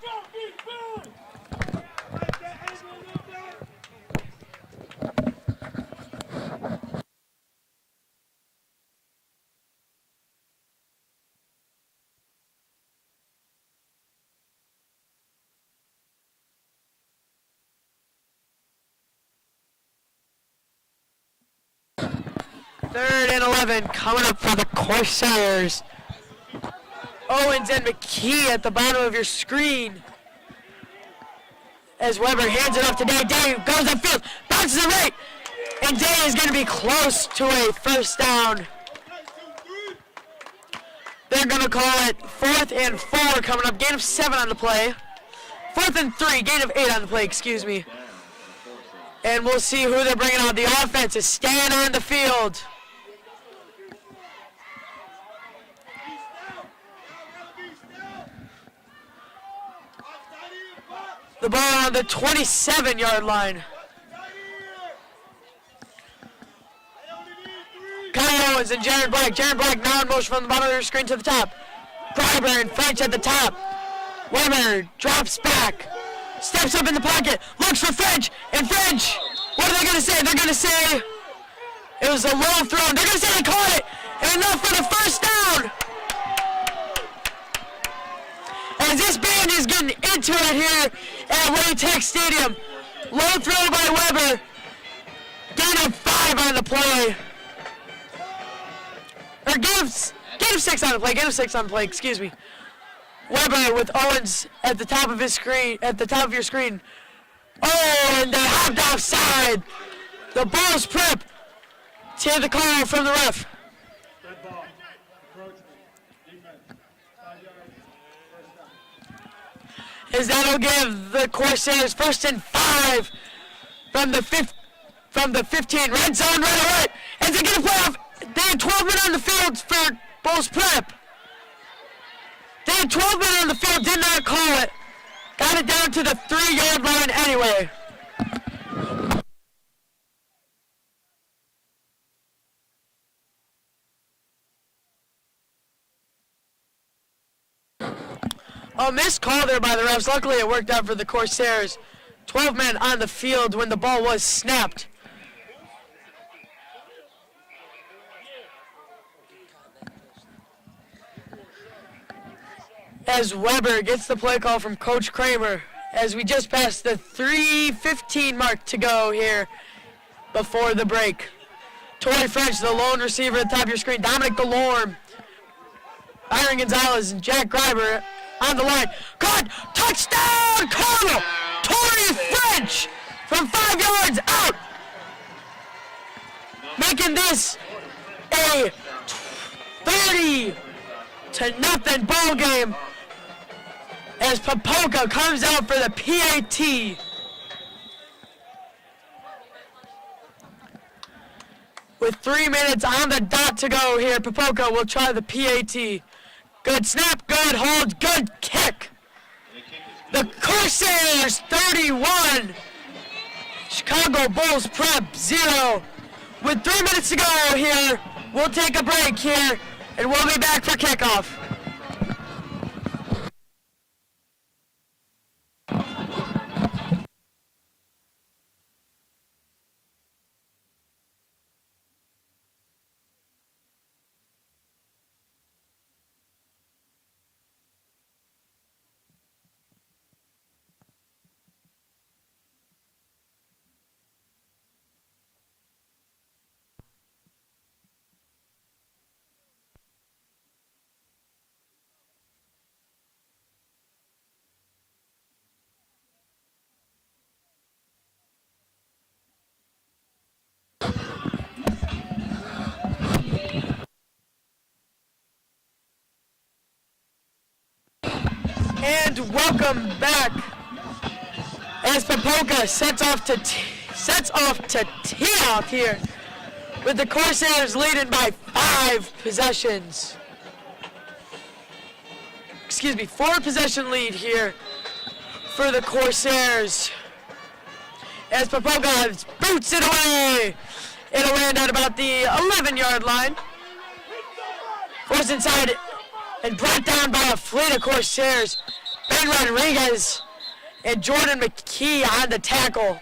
Third and 11 coming up for the Corsairs. Owens and McKee at the bottom of your screen. As Weber hands it off to Day. Day goes upfield, bounces it right, and Day is going to be close to a 1st down. They're going to call it 4th and 4 coming up. Gain of 7 on the play. 4th and 3, gain of 8 on the play, excuse me. And we'll see who they're bringing out. The offense is staying on the field. The ball on the 27-yard line. Kyle Owens and Jared Black. Jared Black now in motion from the bottom of your screen to the top. Griber and French at the top. Weber drops back. Steps up in the pocket. Looks for French. And French, what are they going to say? They're going to say it was a low throw. They're going to say they caught it. And enough for the 1st down. As this band is getting into it here at Wayne Tech Stadium. Low throw by Weber. Gain of 5 on the play. Or gain of 6 on the play. Gain of 6 on the play, excuse me. Weber with Owens at the top of his screen, at the top of your screen. Oh, and they hopped offside. The Bulls prep. To the call from the ref. Red ball. Approachment. Defense. 5 yards. 1st down. As that'll give the Corsairs 1st and 5 from the 15. Red zone, red alert. As they get a playoff, they had 12 men on the field for Bulls prep. They had 12 men on the field, did not call it. Got it down to the 3-yard line anyway. A missed call there by the refs. Luckily, it worked out for the Corsairs. 12 men on the field when the ball was snapped. As Weber gets the play call from Coach Kramer, as we just passed the 3:15 mark to go here before the break. Torrey French, the lone receiver at the top of your screen. Dominic DeLorme, Byron Gonzalez, and Jack Griber on the line. Caught! Touchdown, Carmel! Torrey French from 5 yards out making this a 30-0 ball game as Popoka comes out for the PAT. With 3 minutes on the dot to go here, Popoka will try the PAT. Good snap, good hold, good kick. The Corsairs 31, Chicago Bulls Prep 0. With 3 minutes to go here, we'll take a break here, and we'll be back for kickoff. And welcome back as Popoka sets off to tee off here with the Corsairs leading by 5 possessions. 4-possession lead here for the Corsairs as Popoka boots it away. It'll land at about the 11-yard line. Forced inside and brought down by a fleet of Corsairs. Ben Rodriguez and Jordan McKee on the tackle.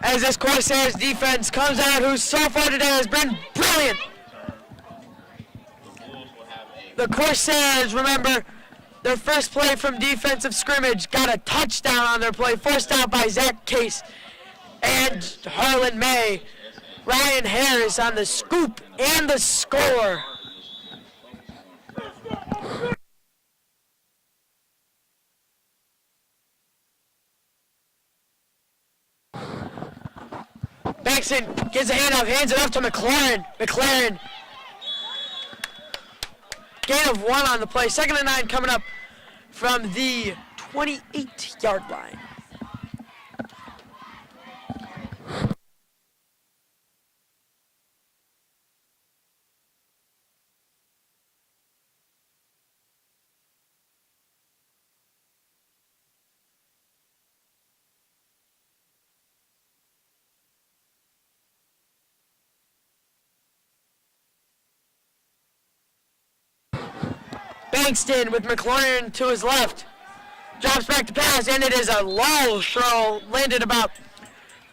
As this Corsairs defense comes out, who so far today has been brilliant. The Corsairs, remember, their first play from defensive scrimmage got a touchdown on their play, forced out by Zach Case and Harlan May. Ryan Harris on the scoop and the score. Baxton gets a handoff, hands it off to McLaren. McLaren. Gain of 1 on the play. 2nd and 9 coming up from the 28-yard line. Bankston with McLaurin to his left. Drops back to pass, and it is a low throw. Landed about,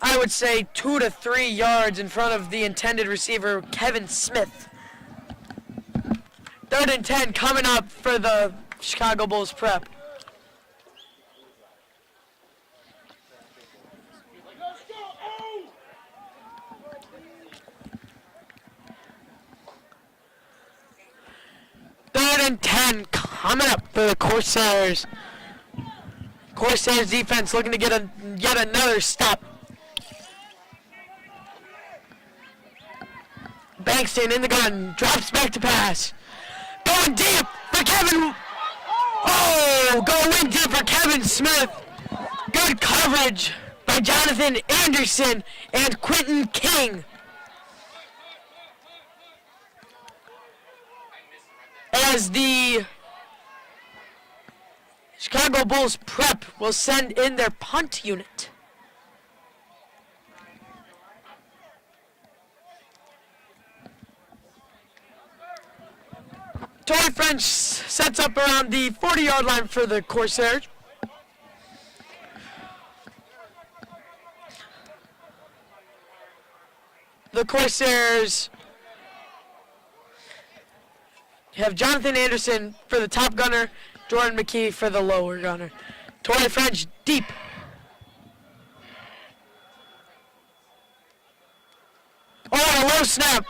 I would say, 2 to 3 yards in front of the intended receiver, Kevin Smith. 3rd and 10 coming up for the Chicago Bulls Prep. And 10 coming up for the Corsairs. Corsairs defense looking to get yet another stop. Bankston in the gun, drops back to pass. Going deep for Kevin. Oh, going in deep for Kevin Smith. Good coverage by Jonathan Anderson and Quentin King. As the Chicago Bulls Prep will send in their punt unit. Torrey French sets up around the 40-yard line for the Corsairs. The Corsairs have Jonathan Anderson for the top gunner, Jordan McKee for the lower gunner. Torrey French deep. Oh, and a low snap.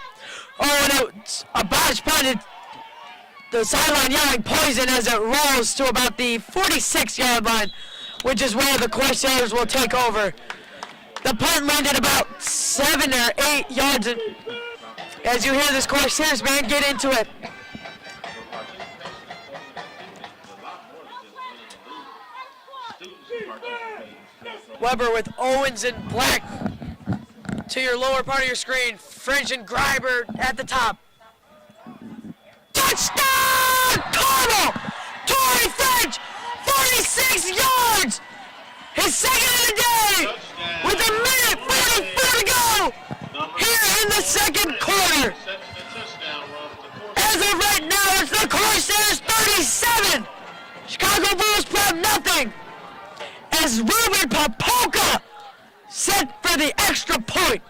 Oh, and it's a botch punt. The sideline yelling poison as it rolls to about the 46-yard line, which is where the Corsairs will take over. The punt landed about 7 or 8 yards. As you hear this Corsairs man get into it. Weber with Owens and Black to your lower part of your screen. French and Greiber at the top. Touchdown! Carmel! Torrey French! 46 yards! His second of the day! With a minute 44 to go! Here in the second quarter! As of right now, it's the Corsairs 37! Chicago Bulls Prep nothing! As Ruben Popolka set for the extra point.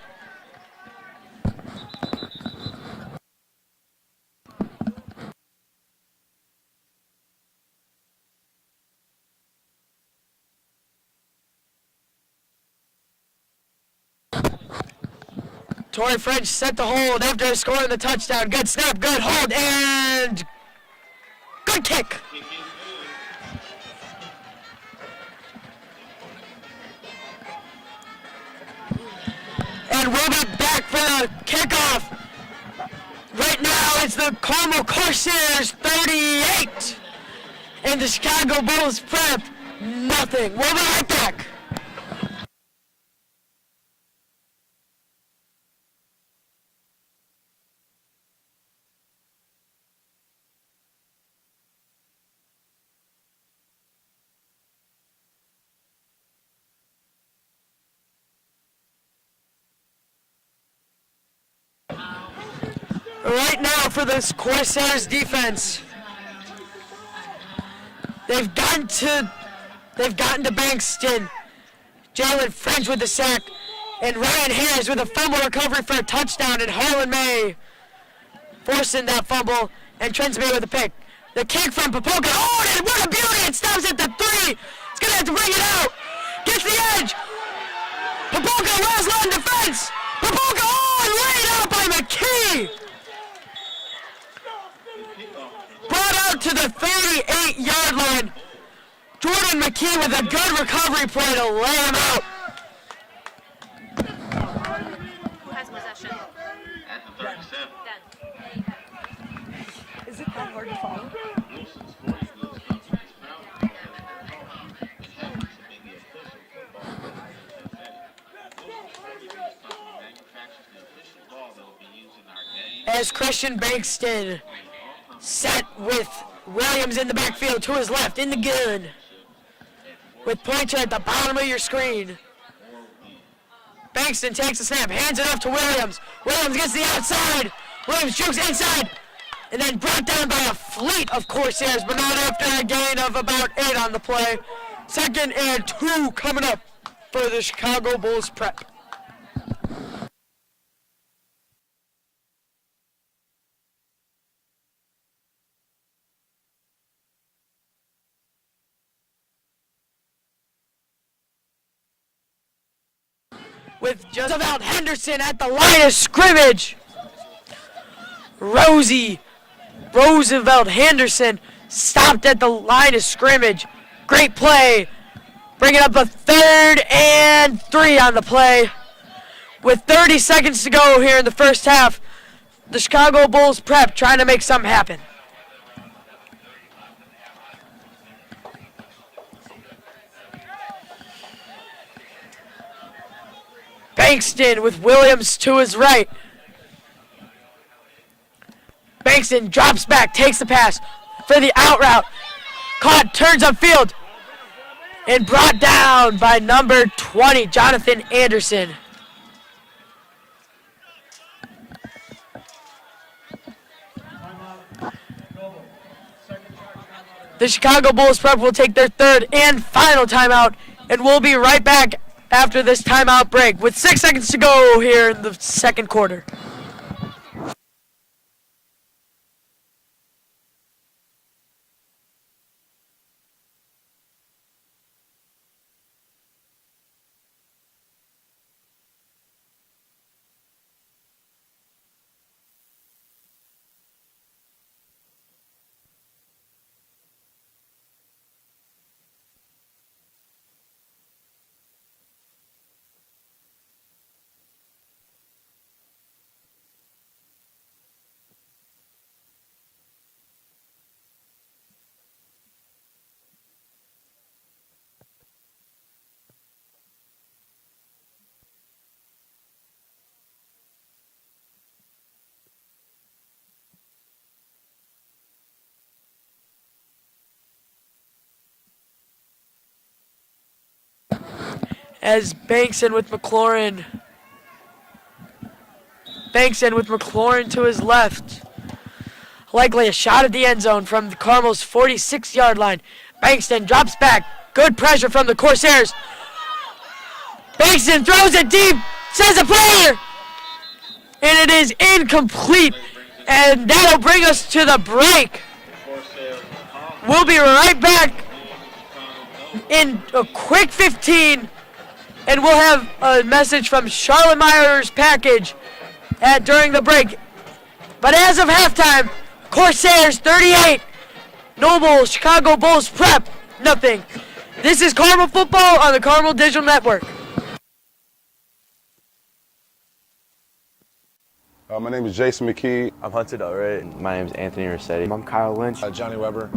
Torrey French set the hold after scoring the touchdown. Good snap, good hold, and good kick. And we'll be back for the kickoff. Right now, it's the Carmel Corsairs 38 and the Chicago Bulls Prep nothing. We'll be right back. Right now for this Corsairs defense, they've gotten to Bankston. Jalen French with the sack, and Ryan Harris with a fumble recovery for a touchdown, and Harlan May forcing that fumble, and Trent May with a pick. The kick from Popolka. Oh, and what a beauty! It stops at the 3. It's gonna have to bring it out. Gets the edge. Popolka last line defense. Popolka, laid out by McKee. Brought out to the 38-yard line. Jordan McKee with a good recovery play to lay him out. Who has possession? At the 37. Done. Is it that hard to follow? Wilson's 40 wheels comes with his foul. It happens to be the official football. Wilson's 40 wheels company manufactures the official ball that will be used in our game. As Christian Bankston set with Williams in the backfield to his left in the gun. With Pointer at the bottom of your screen. Bankston takes the snap, hands it off to Williams. Williams gets the outside. Williams jukes inside. And then brought down by a fleet of Corsairs, but not after a gain of about 8 on the play. 2nd and 2 coming up for the Chicago Bulls Prep. With just about Henderson at the line of scrimmage. Roosevelt Henderson stopped at the line of scrimmage. Great play. Bringing up a 3rd and 3 on the play. With 30 seconds to go here in the first half, the Chicago Bulls Prep trying to make something happen. Bankston with Williams to his right. Bankston drops back, takes the pass for the out route. Caught, turns upfield, and brought down by number 20, Jonathan Anderson. The Chicago Bulls Prep will take their 3rd and final timeout, and we'll be right back after this timeout break with 6 seconds to go here in the second quarter. as Bankson with McLaurin. Bankson with McLaurin to his left. Likely a shot at the end zone from the Carmel's 46-yard line. Bankston drops back. Good pressure from the Corsairs. Bankston throws it deep. Says a player. And it is incomplete. And that'll bring us to the break. We'll be right back in a quick 15. And we'll have a message from Charlotte Meyer's package during the break. But as of halftime, Corsairs 38, Noble Chicago Bulls Prep nothing. This is Carmel football on the Carmel Digital Network. My name is Jason McKee. I'm Hunter Delray. My name is Anthony Rossetti. I'm Kyle Lynch. Johnny Weber.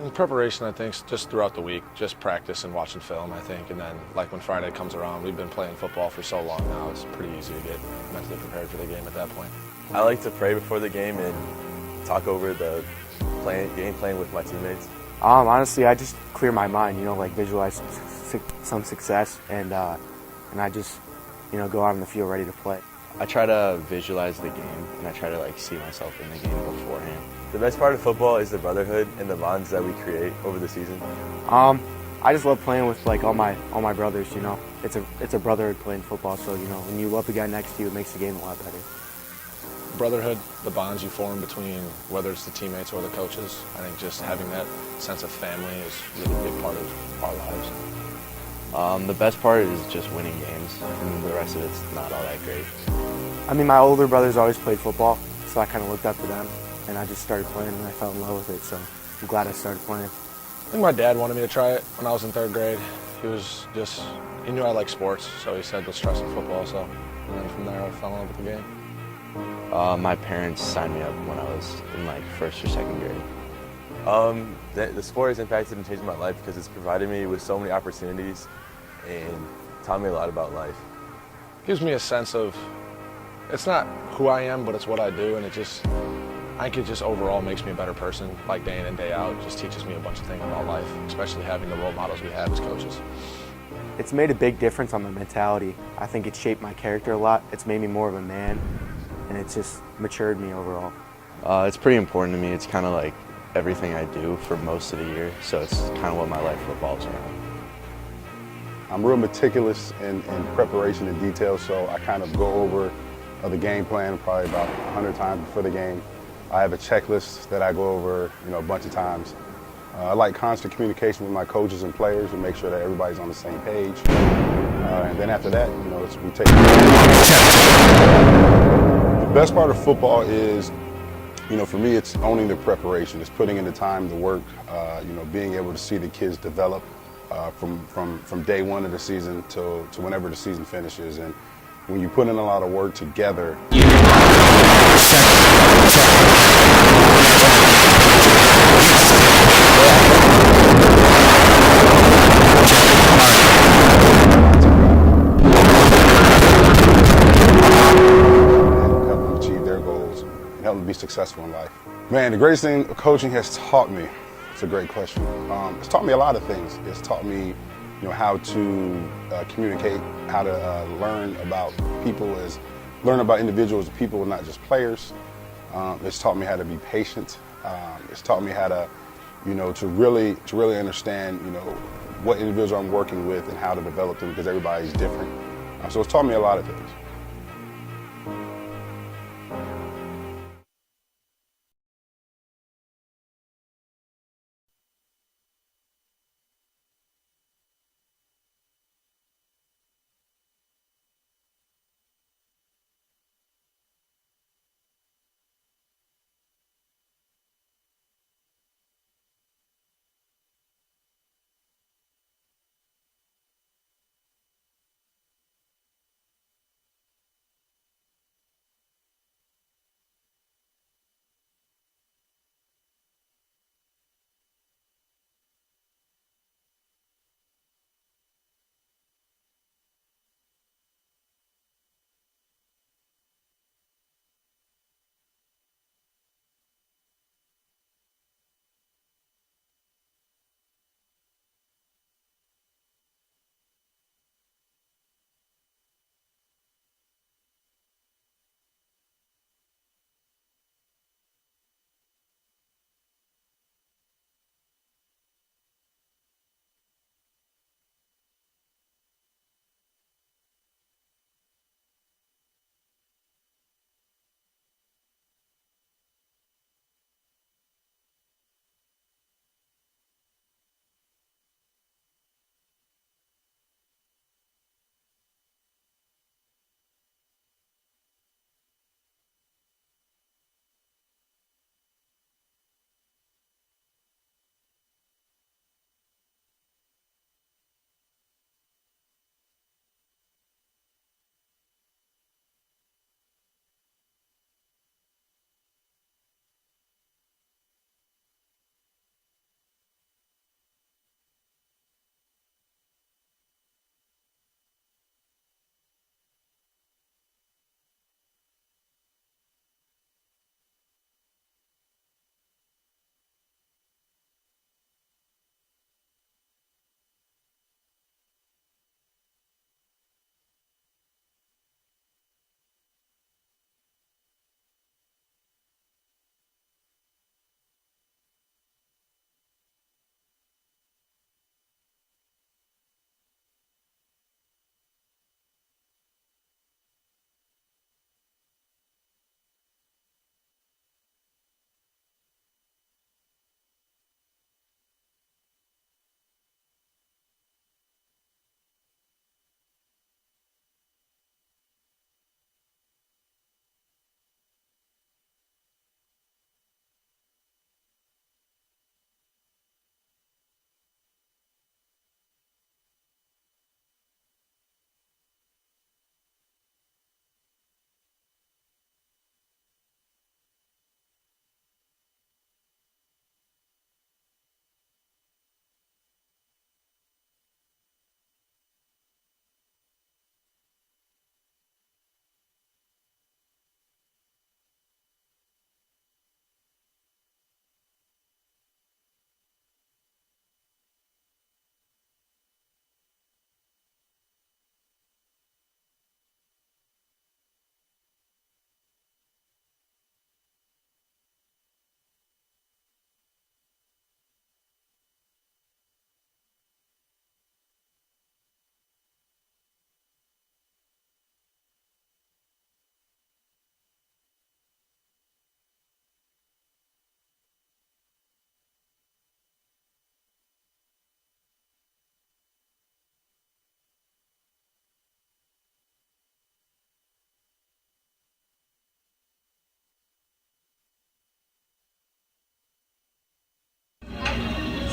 In preparation, I think, just throughout the week, just practice and watching film, I think. And then, like, when Friday comes around, we've been playing football for so long now, it's pretty easy to get mentally prepared for the game at that point. I like to pray before the game and talk over the game plan with my teammates. Honestly, I just clear my mind, like visualize some success, and I just, go out on the field ready to play. I try to visualize the game, and I try to see myself in the game beforehand. The best part of football is the brotherhood and the bonds that we create over the season. I just love playing with all my brothers. It's a brotherhood playing football. So when you love the guy next to you, it makes the game a lot better. Brotherhood, the bonds you form between whether it's the teammates or the coaches, I think just having that sense of family is really a big part of our lives. The best part is just winning games, and the rest of it's not all that great. My older brothers always played football, so I kind of looked up to them, and I just started playing, and I fell in love with it, so I'm glad I started playing. I think my dad wanted me to try it when I was in 3rd grade. He knew I liked sports, so he said, let's try some football, and then from there I fell in love with the game. My parents signed me up when I was in 1st or 2nd grade. The sport has impacted and changed my life because it's provided me with so many opportunities and taught me a lot about life. Gives me a sense of, it's not who I am, but it's what I do, and I think it just overall makes me a better person, day in and day out. It just teaches me a bunch of things about life, especially having the role models we have as coaches. It's made a big difference on my mentality. I think it shaped my character a lot. It's made me more of a man, and it's just matured me overall. It's pretty important to me. It's kind of like everything I do for most of the year, so it's kind of what my life revolves around. I'm real meticulous in preparation and detail, so I kind of go over the game plan probably about 100 times before the game. I have a checklist that I go over, a bunch of times. I like constant communication with my coaches and players and make sure that everybody's on the same page. And then after that, we take the best part of football is, for me, it's owning the preparation. It's putting in the time, the work, being able to see the kids develop from day one of the season to whenever the season finishes. And when you put in a lot of work together, help them be successful in life. Man, the greatest thing coaching has taught me, it's a great question. It's taught me a lot of things. It's taught me, how to communicate, how to learn about people, learn about individuals as people, not just players. It's taught me how to be patient. It's taught me how to, to really understand, what individual I'm working with and how to develop them because everybody's different. So it's taught me a lot of things.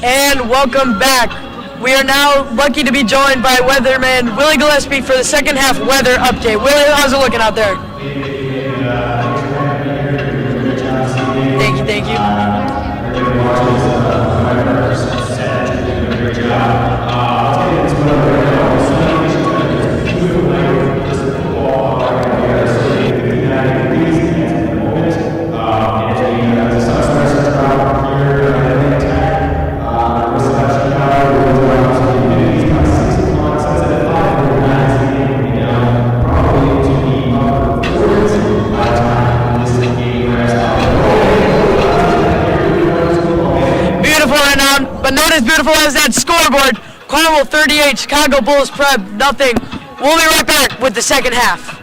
And welcome back. We are now lucky to be joined by weatherman Willie Gillespie for the second half weather update. Willie, how's it looking out there? Thank you. But not as beautiful as that scoreboard. Carmel 38, Chicago Bulls Prep nothing. We'll be right back with the second half.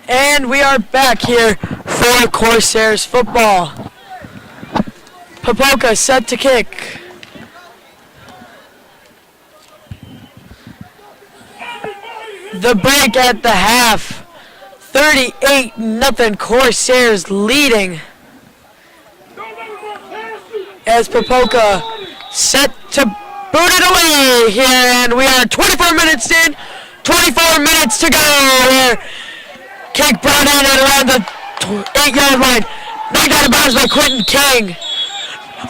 And we are back here for Corsairs football. Popoka set to kick. The break at the half. 38-0 Corsairs leading. As Popoka set to boot it away here, and we are 24 minutes in, 24 minutes to go here. Kick brought in at around the 8-yard line. Knocked out of bounds by Quentin King.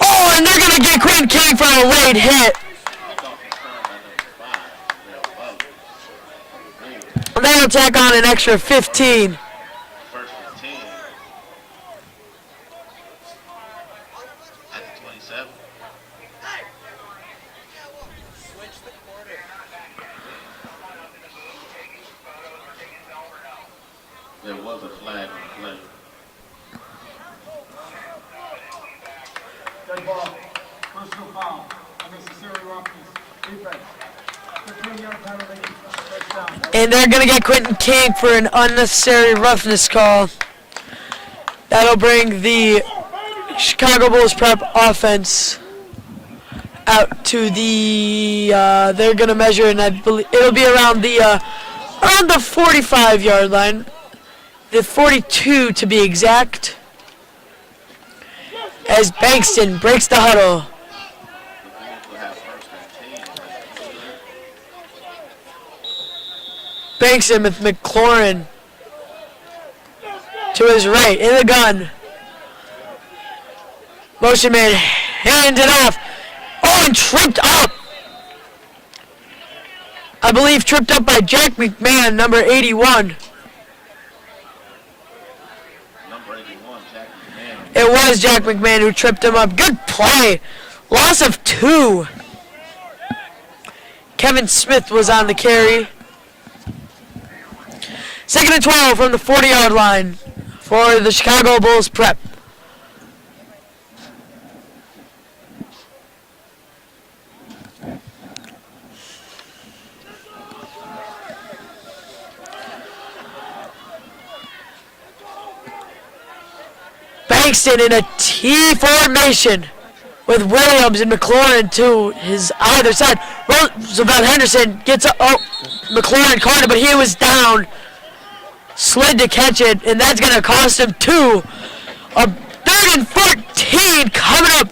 Oh, and they're going to get Quentin King for a late hit. And they'll tack on an extra 15. First 15. At the 27. There was a flag on the play. Dead ball. Personal foul. Unnecessary roughness. Defense. 15-yard penalty. Touchdown. And they're going to get Quentin King for an unnecessary roughness call. That'll bring the Chicago Bulls prep offense out to the, they're going to measure, and I believe it'll be around the 45-yard line. The 42 to be exact. As Bankston breaks the huddle. Bankston with McLaurin to his right in the gun. Motion man hands it off. Oh, and tripped up. I believe tripped up by Jack McMahon, number 81. It was Jack McMahon who tripped him up. Good play. Loss of 2. Kevin Smith was on the carry. 2nd and 12 from the 40-yard line for the Chicago Bulls prep. Bankston in a T formation with Williams and McLaurin to his either side. Roosevelt Henderson gets up. Oh, McLaurin caught it, but he was down. Slid to catch it, and that's going to cost him 2. A 3rd and 14 coming up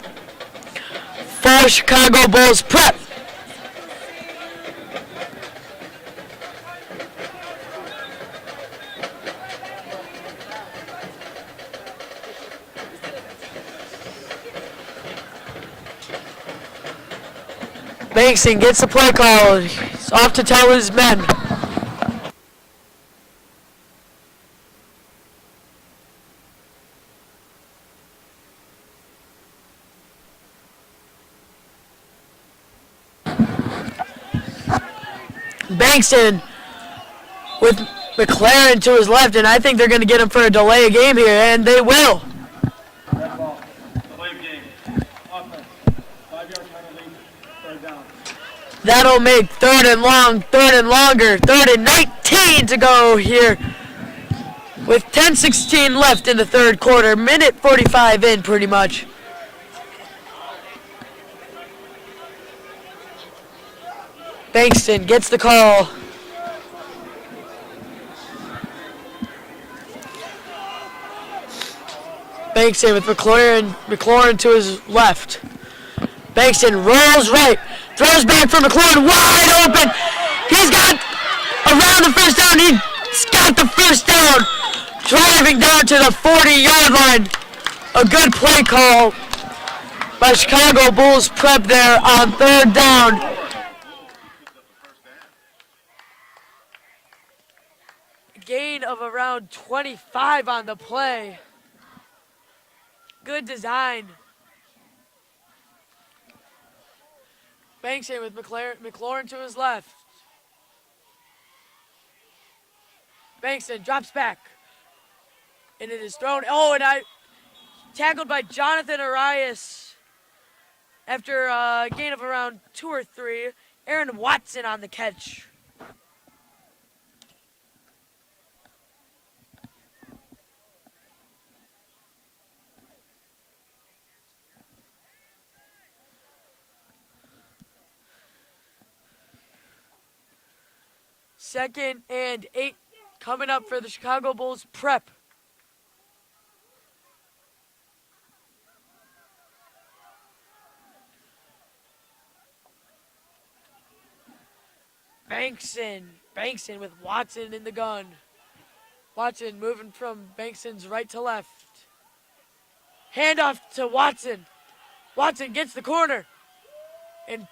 for Chicago Bulls prep. Bankston gets the play call. He's off to tell his men. Bankston with McLaren to his left, and I think they're going to get him for a delay of game here, and they will. Dead ball. Delay game. Offense. 5-yard penalty. 3rd down. That'll make 3rd and long, 3rd and longer, 3rd and 19 to go here with 10:16 left in the 3rd quarter. Minute 45 in pretty much. Bankston gets the call. Bankston with McLaurin to his left. Bankston rolls right, throws back for McLaurin, wide open. He's got around the first down. He's got the first down, driving down to the 40-yard line. A good play call by Chicago Bulls prep there on 3rd down. Gain of around 25 on the play. Good design. Bankston with McLaurin to his left. Bankston drops back. And it is thrown. Oh, and tackled by Jonathan Arias after a gain of around 2 or 3. Aaron Watson on the catch. 2nd and 8 coming up for the Chicago Bulls prep. Bankston with Watson in the gun. Watson moving from Bankston's right to left. Handoff to Watson. Watson gets the corner and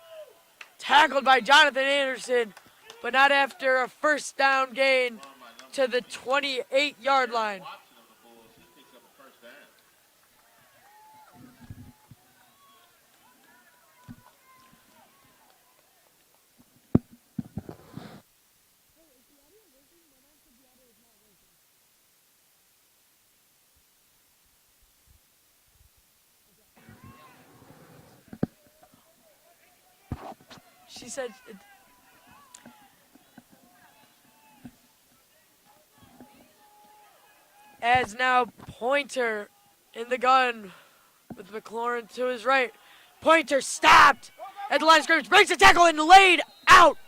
tackled by Jonathan Anderson, but not after a first down gain to the 28-yard line. She said, as now Pointer in the gun with McLaurin to his right. Pointer stopped at the line of scrimmage, breaks the tackle and laid out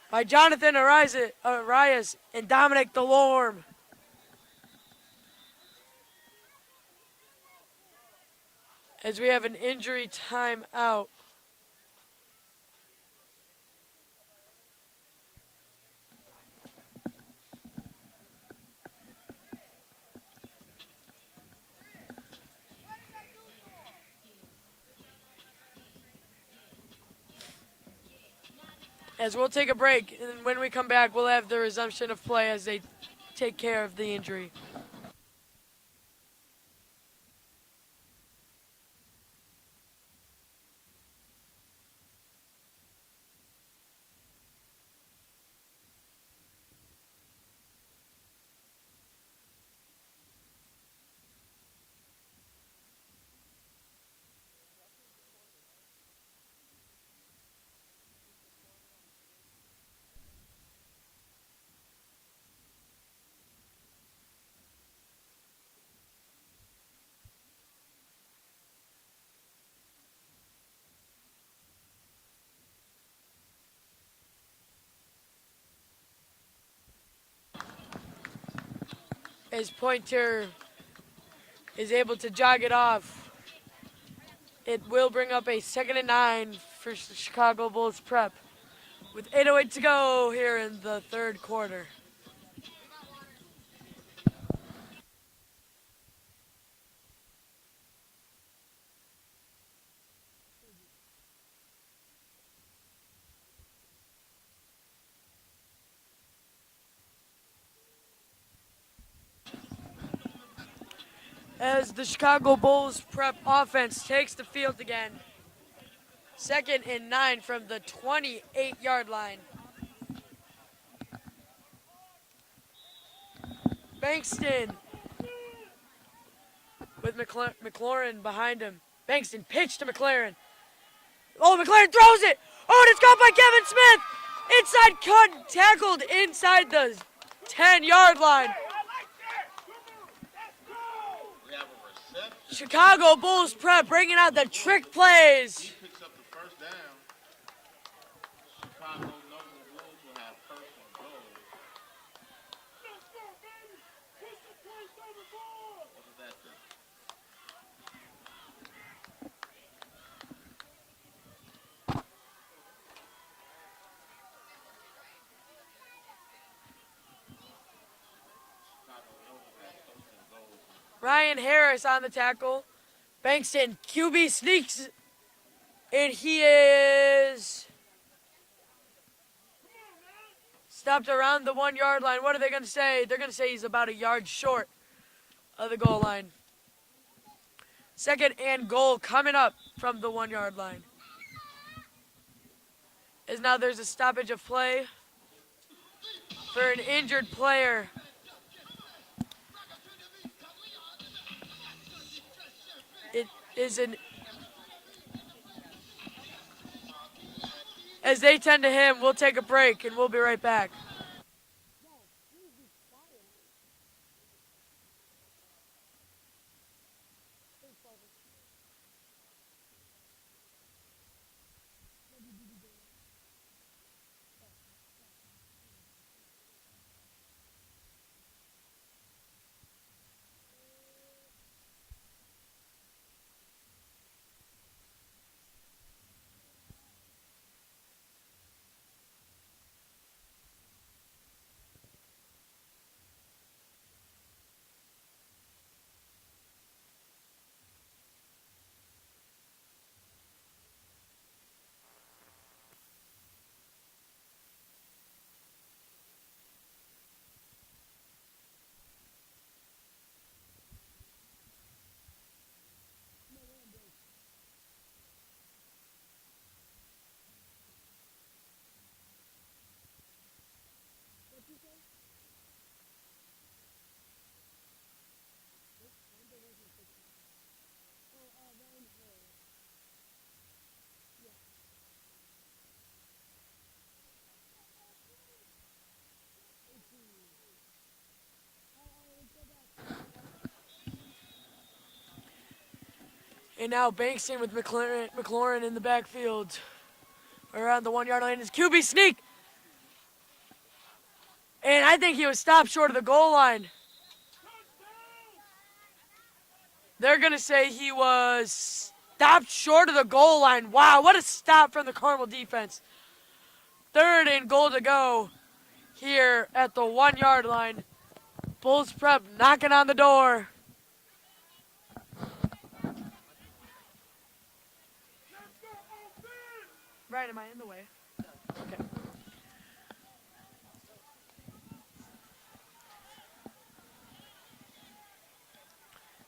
by Jonathan Arias and Dominic Delorme. As we have an injury timeout. As we'll take a break, and when we come back, we'll have the resumption of play as they take care of the injury. As Pointer is able to jog it off, it will bring up a 2nd and 9 for the Chicago Bulls prep with 8:08 to go here in the third quarter. As the Chicago Bulls prep offense takes the field again. 2nd and 9 from the 28-yard line. Bankston with McLaurin behind him. Bankston pitch to McLaren. Oh, McLaren throws it. Oh, and it's caught by Kevin Smith. Inside cut, tackled inside the 10-yard line. Chicago Bulls prep bringing out the trick plays. He picks up the first down. Chicago Noble Bulls will have first and goal. What does that do? Ryan Harris on the tackle. Bankston, QB sneaks, and he is stopped around the 1-yard line. What are they going to say? They're going to say he's about a yard short of the goal line. 2nd and goal coming up from the 1-yard line. As now there's a stoppage of play for an injured player. It is as they tend to him, we'll take a break and we'll be right back. And now Bankston with McLaurin in the backfield. Around the 1 yard line is QB sneak. And I think he was stopped short of the goal line. They're going to say he was stopped short of the goal line. Wow, what a stop from the Carmel defense. 3rd and goal to go here at the 1 yard line. Bulls Prep knocking on the door. Right, am I in the way? Okay.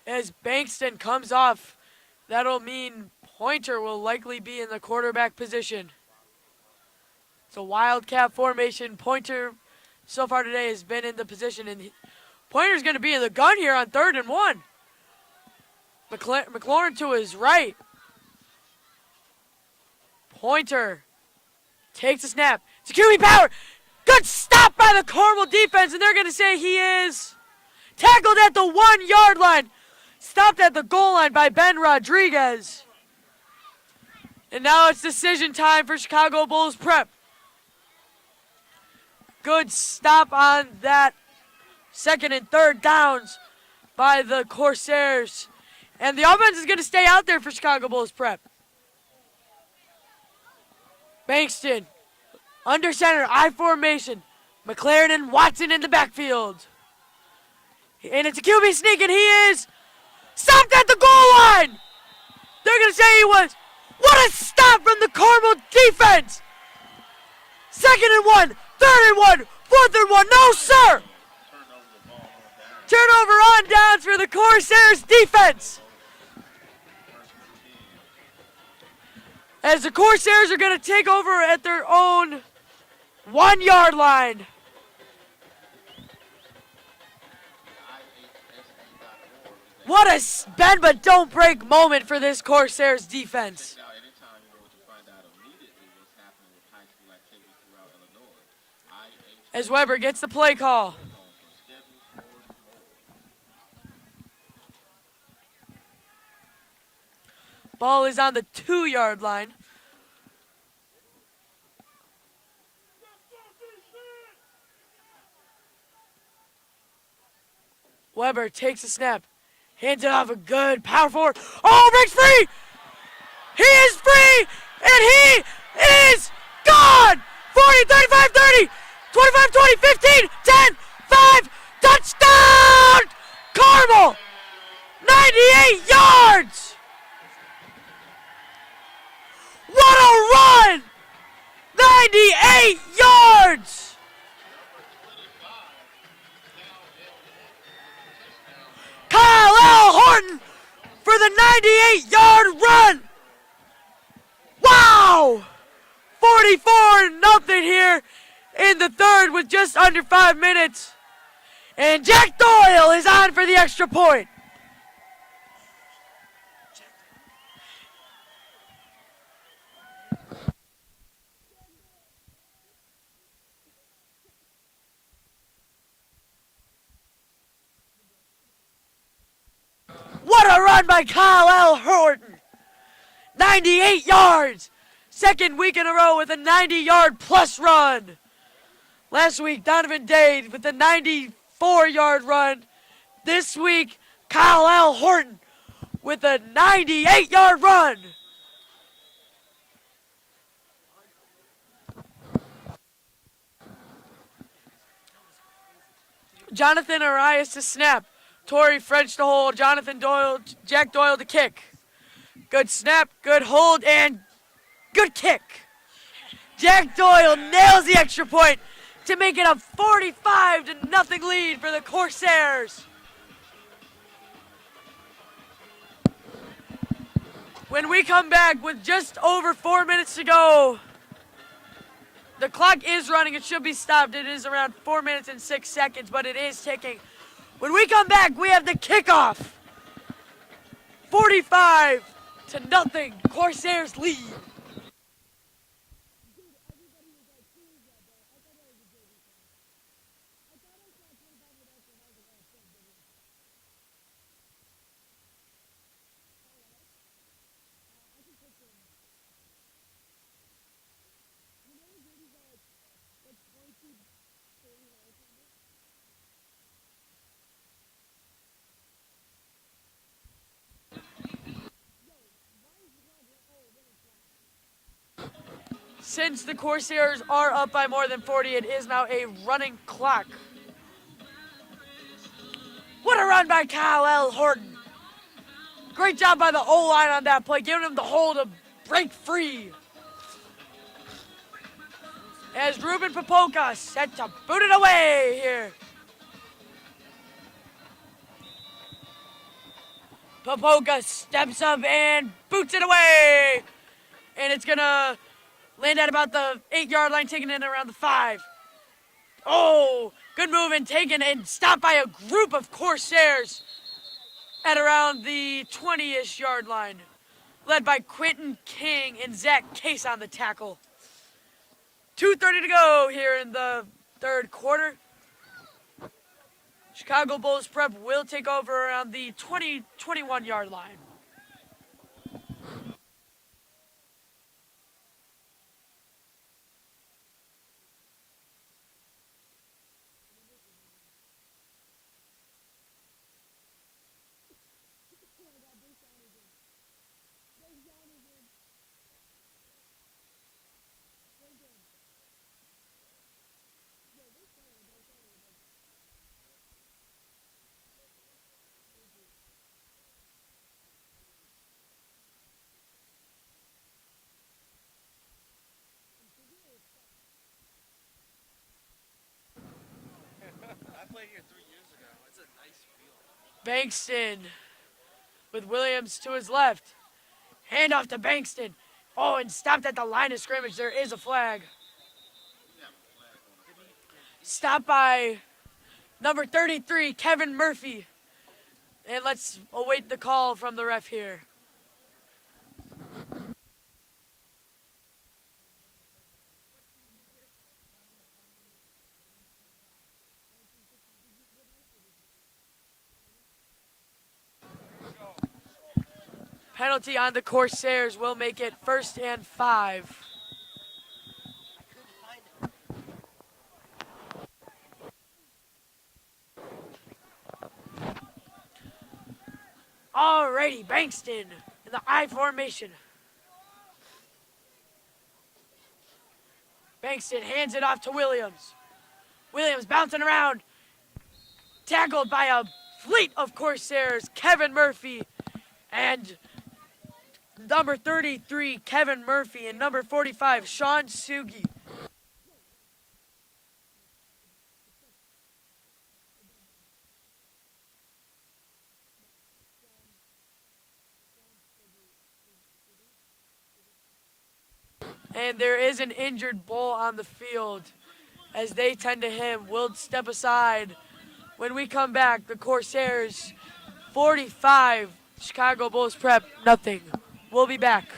As Bankston comes off, that'll mean Pointer will likely be in the quarterback position. It's a wildcat formation. Pointer so far today has been in the position, and Pointer's going to be in the gun here on 3rd and 1. McLaurin to his right. Pointer takes a snap. It's a QB power. Good stop by the Carmel defense, and they're going to say he is tackled at the 1 yard line. Stopped at the goal line by Ben Rodriguez. And now it's decision time for Chicago Bulls Prep. Good stop on that 2nd and 3rd downs by the Corsairs. And the offense is going to stay out there for Chicago Bulls Prep. Bankston, under center, I formation. McLaren and Watson in the backfield. And it's a QB sneak, and he is stopped at the goal line. They're going to say he was. What a stop from the Carmel defense. 2nd and 1, 3rd and 1, 4th and 1. No, sir. Turnover on downs for the Corsairs defense. As the Corsairs are going to take over at their own 1 yard line. What a bend but don't break moment for this Corsairs defense. As Weber gets the play call. Ball is on the 2 yard line. Weber takes a snap. Hands it off a good power forward. Oh, breaks free! He is free! And he is gone! 40, 35, 30, 25, 20, 15, 10, 5, touchdown! Carmel! 98 yards! What a run! 98 yards! Kyle L. Horton for the 98-yard run. Wow! 44-0 here in the 3rd with just under 5 minutes. And Jack Doyle is on for the extra point. What a run by Kyle L. Horton. 98 yards. 2nd week in a row with a 90-yard plus run. Last week, Donovan Dade with a 94-yard run. This week, Kyle L. Horton with a 98-yard run. Jonathan Arias to snap. Torrey French to hold. Jonathan Doyle, Jack Doyle to kick. Good snap, good hold, and good kick. Jack Doyle nails the extra point to make it a 45-0 lead for the Corsairs. When we come back with just over 4 minutes to go, the clock is running. It should be stopped. It is around 4 minutes and 6 seconds, but it is ticking. When we come back, we have the kickoff. 45-0, Corsairs lead. Since the Corsairs are up by more than 40, it is now a running clock. What a run by Kyle L. Horton. Great job by the O-line on that play, giving him the hole to break free. As Ruben Popoka set to boot it away here. Popoka steps up and boots it away. And it's going to land at about the 8-yard line, taking it around the 5. Oh, good move and taken and stopped by a group of Corsairs at around the 20-ish yard line, led by Quentin King and Zach Case on the tackle. 2:30 to go here in the third quarter. Chicago Bulls Prep will take over around the 20-21 yard line. Bankston with Williams to his left. Hand off to Bankston. Oh, and stopped at the line of scrimmage. There is a flag. Stopped by number 33, Kevin Murphy. And let's await the call from the ref here. Penalty on the Corsairs will make it 1st and 5. Alrighty, Bankston in the I formation. Bankston hands it off to Williams. Williams bouncing around. Tackled by a fleet of Corsairs, Kevin Murphy and number 33, Kevin Murphy, and number 45, Sean Sugi. And there is an injured Bull on the field as they tend to him. We'll step aside. When we come back, the Corsairs 45, Chicago Bulls Prep nothing. We'll be back.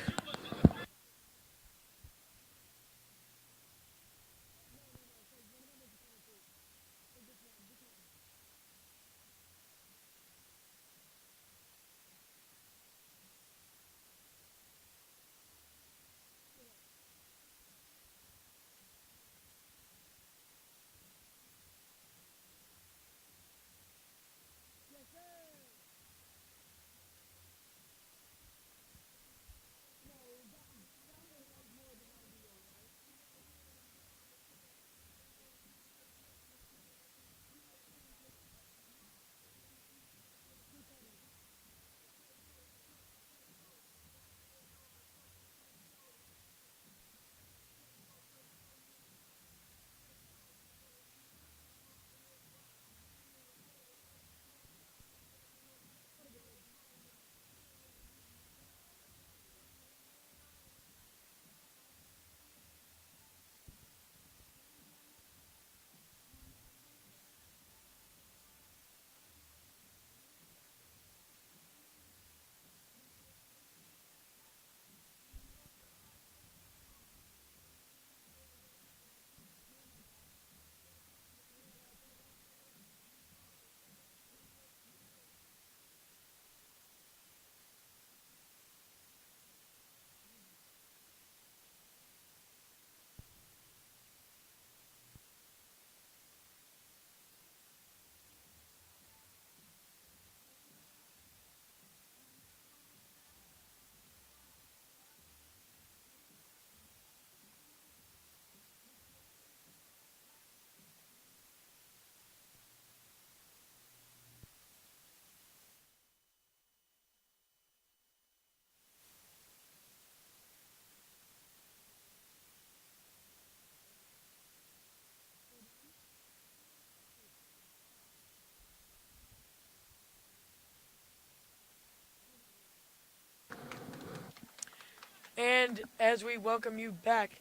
And as we welcome you back,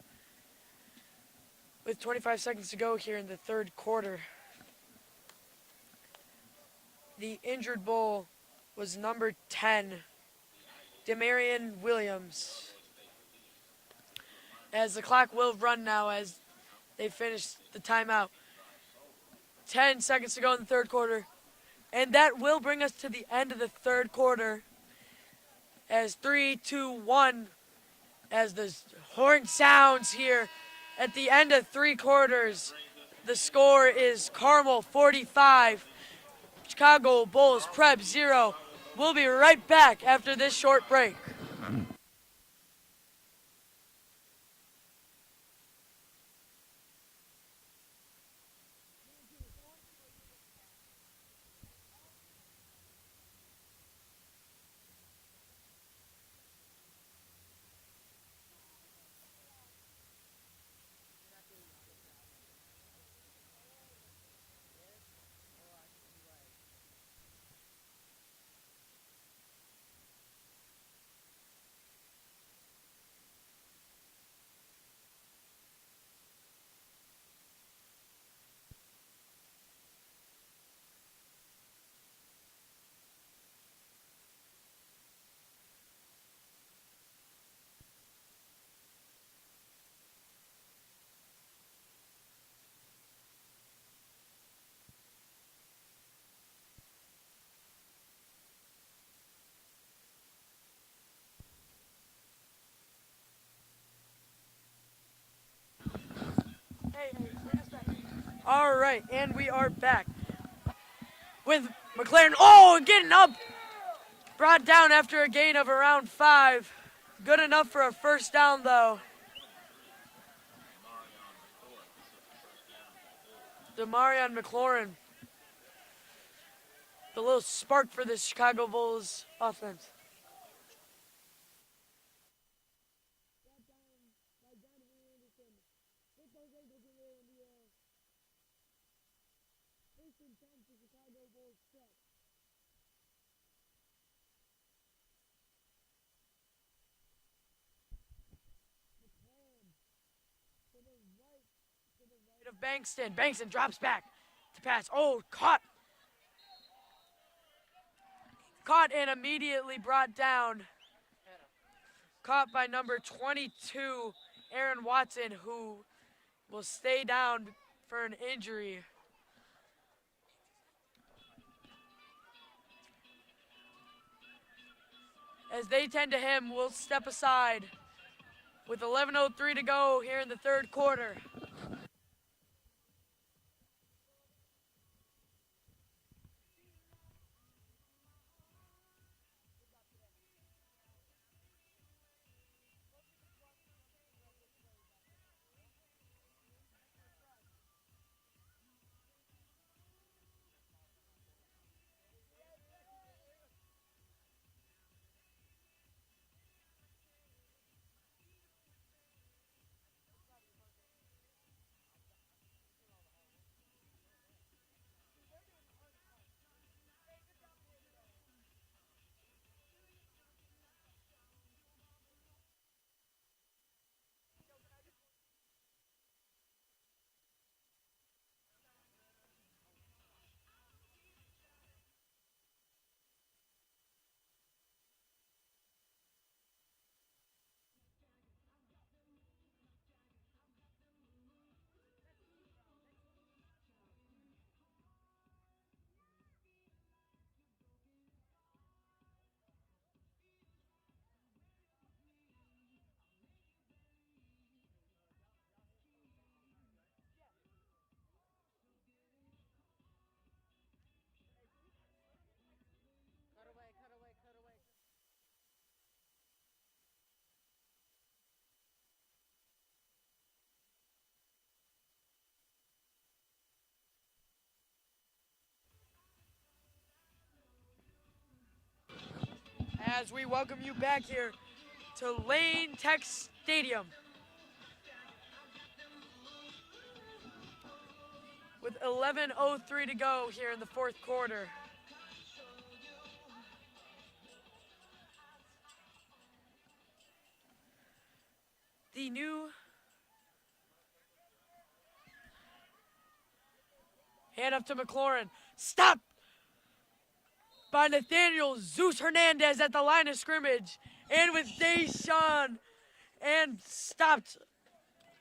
with 25 seconds to go here in the third quarter, the injured bull was number 10, Demarion Williams. As the clock will run now as they finish the timeout. 10 seconds to go in the third quarter. And that will bring us to the end of the third quarter. As 3, 2, 1, as the horn sounds here at the end of 3 quarters, the score is Carmel 45, Chicago Bulls Prep 0. We'll be right back after this short break. All right, and we are back with McLaren. Oh, getting up. Brought down after a gain of around 5. Good enough for a first down, though. Demarion McLaurin. The little spark for the Chicago Bulls offense. Of Bankston. Bankston drops back to pass. Oh, caught and immediately brought down. Caught by number 22, Aaron Watson, who will stay down for an injury. As they tend to him, we'll step aside with 11:03 to go here in the third quarter. As we welcome you back here to Lane Tech Stadium. With 11:03 to go here in the fourth quarter. the new hand up to McLaurin. Stop by Nathaniel Zeus Hernandez at the line of scrimmage. And with Deshaun. And stopped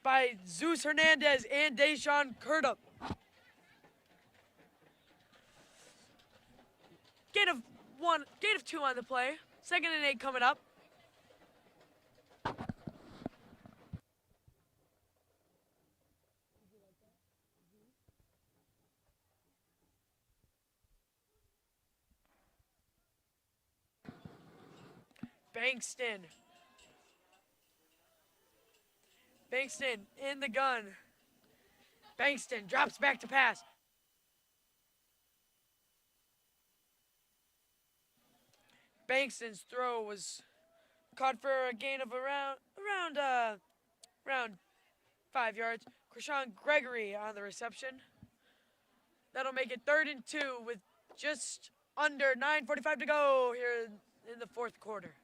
by Zeus Hernandez and Deshaun Curtup. Gain of 2 on the play. 2nd and 8 coming up. Bankston in the gun. Bankston drops back to pass. Bankston's throw was caught for a gain of around 5 yards. Krishan Gregory on the reception. That'll make it 3rd and 2 with just under 9:45 to go here in the 4th quarter.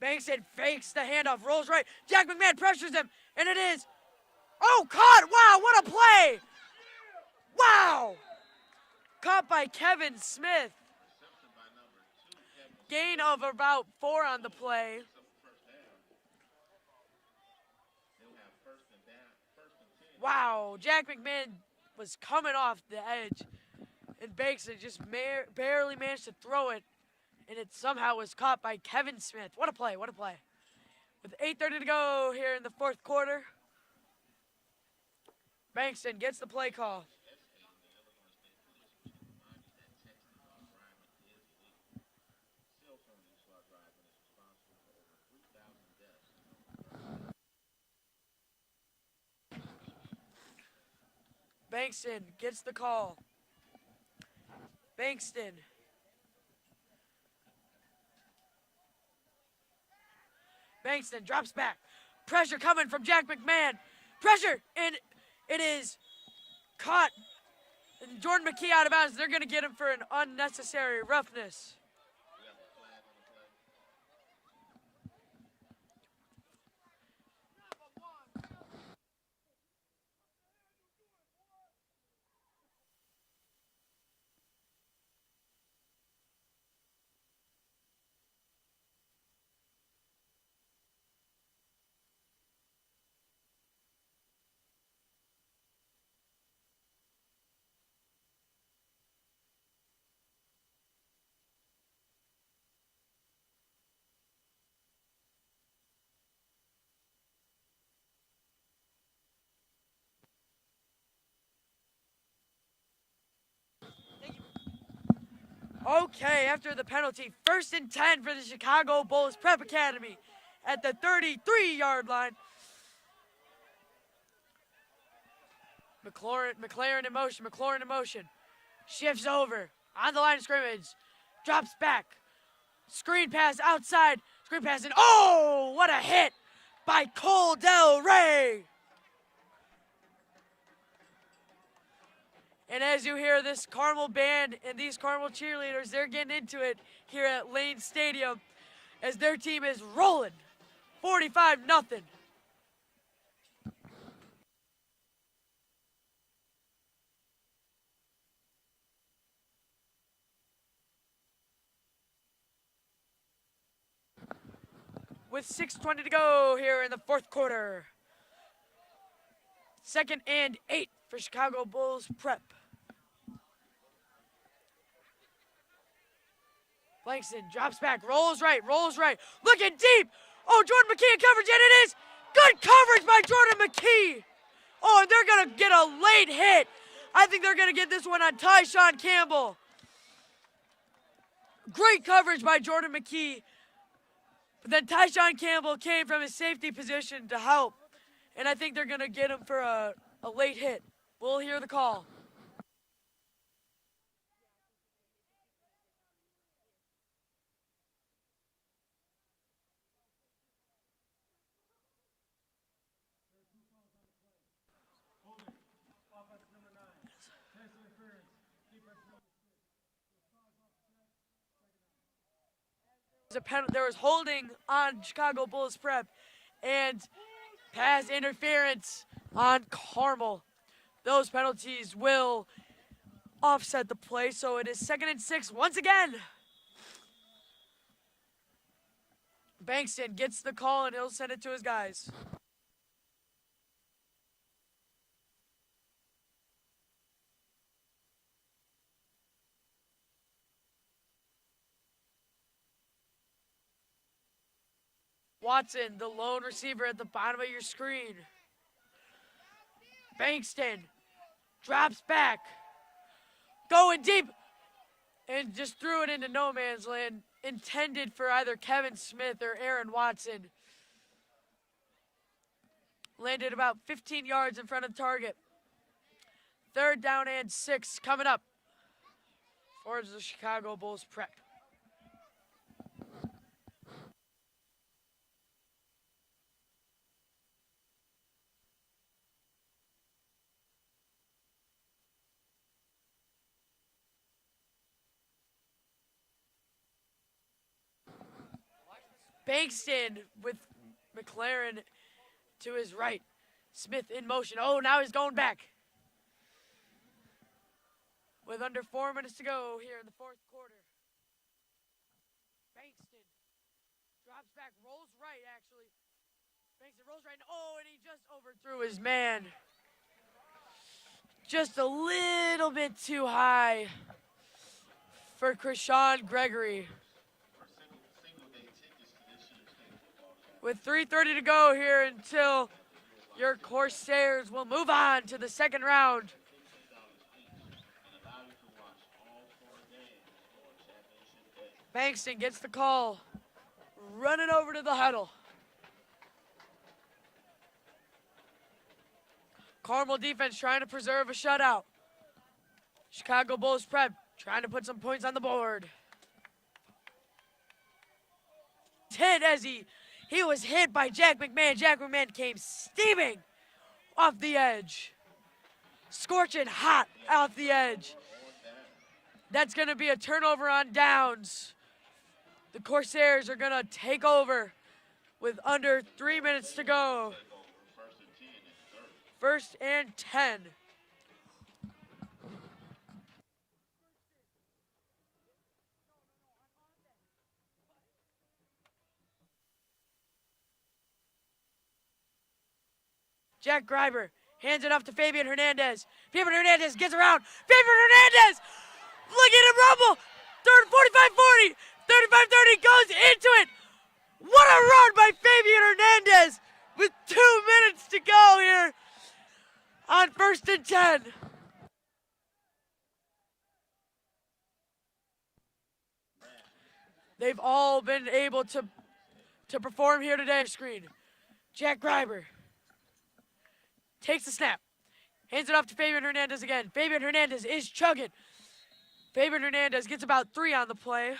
Bankston fakes the handoff, rolls right. Jack McMahon pressures him, and it is. Oh, caught! Wow, what a play! Wow! Caught by Kevin Smith. Gain of about 4 on the play. Wow, Jack McMahon was coming off the edge, and Bankston just barely managed to throw it. And it somehow was caught by Kevin Smith. What a play, what a play. With 8:30 to go here in the 4th quarter, Bankston gets the play call. Bankston gets the call. Bankston. Bankston drops back. Pressure coming from Jack McMahon. Pressure, and it is caught. And Jordan McKee out of bounds. They're going to get him for an unnecessary roughness. Okay, after the penalty, 1st and 10 for the Chicago Bulls Prep Academy at the 33-yard line. McLaren in motion. Shifts over on the line of scrimmage. Drops back. Screen pass outside. Screen pass and oh, what a hit by Cole Del Rey. And as you hear this Carmel band and these Carmel cheerleaders, they're getting into it here at Lane Stadium as their team is rolling 45-0. With 6:20 to go here in the 4th quarter. 2nd and 8 for Chicago Bulls Prep. Langston drops back, rolls right. Looking deep. Oh, Jordan McKee in coverage, and it is good coverage by Jordan McKee. Oh, and they're going to get a late hit. I think they're going to get this one on Tyshawn Campbell. Great coverage by Jordan McKee. But then Tyshawn Campbell came from his safety position to help. And I think they're going to get him for a late hit. We'll hear the call. There was holding on Chicago Bulls prep and pass interference on Carmel. Those penalties will offset the play, so it is 2nd and 6 once again. Bankston gets the call and he'll send it to his guys. Watson, the lone receiver at the bottom of your screen. Bankston drops back, going deep, and just threw it into no man's land, intended for either Kevin Smith or Aaron Watson. Landed about 15 yards in front of the target. 3rd down and 6 coming up for the Chicago Bulls prep. Bankston with McLaren to his right. Smith in motion. Oh, now he's going back. With under 4 minutes to go here in the 4th quarter. Bankston drops back, rolls right actually. Bankston rolls right. Oh, and he just overthrew his man. Just a little bit too high for Krishawn Gregory. With 3:30 to go here until your Corsairs will move on to the 2nd round. Bankston gets the call, running over to the huddle. Carmel defense trying to preserve a shutout. Chicago Bulls prep trying to put some points on the board. Hit as he was hit by Jack McMahon. Jack McMahon came steaming off the edge. Scorching hot off the edge. That's going to be a turnover on downs. The Corsairs are going to take over with under 3 minutes to go. 1st and 10. Jack Greiber hands it off to Fabian Hernandez. Fabian Hernandez gets around. Fabian Hernandez! Look at him rumble! 45-40, 35-30, goes into it! What a run by Fabian Hernandez with 2 minutes to go here on 1st and 10. They've all been able to perform here today. Screen. Jack Greiber takes the snap, hands it off to Fabian Hernandez again. Fabian Hernandez is chugging. Fabian Hernandez gets about 3 on the play.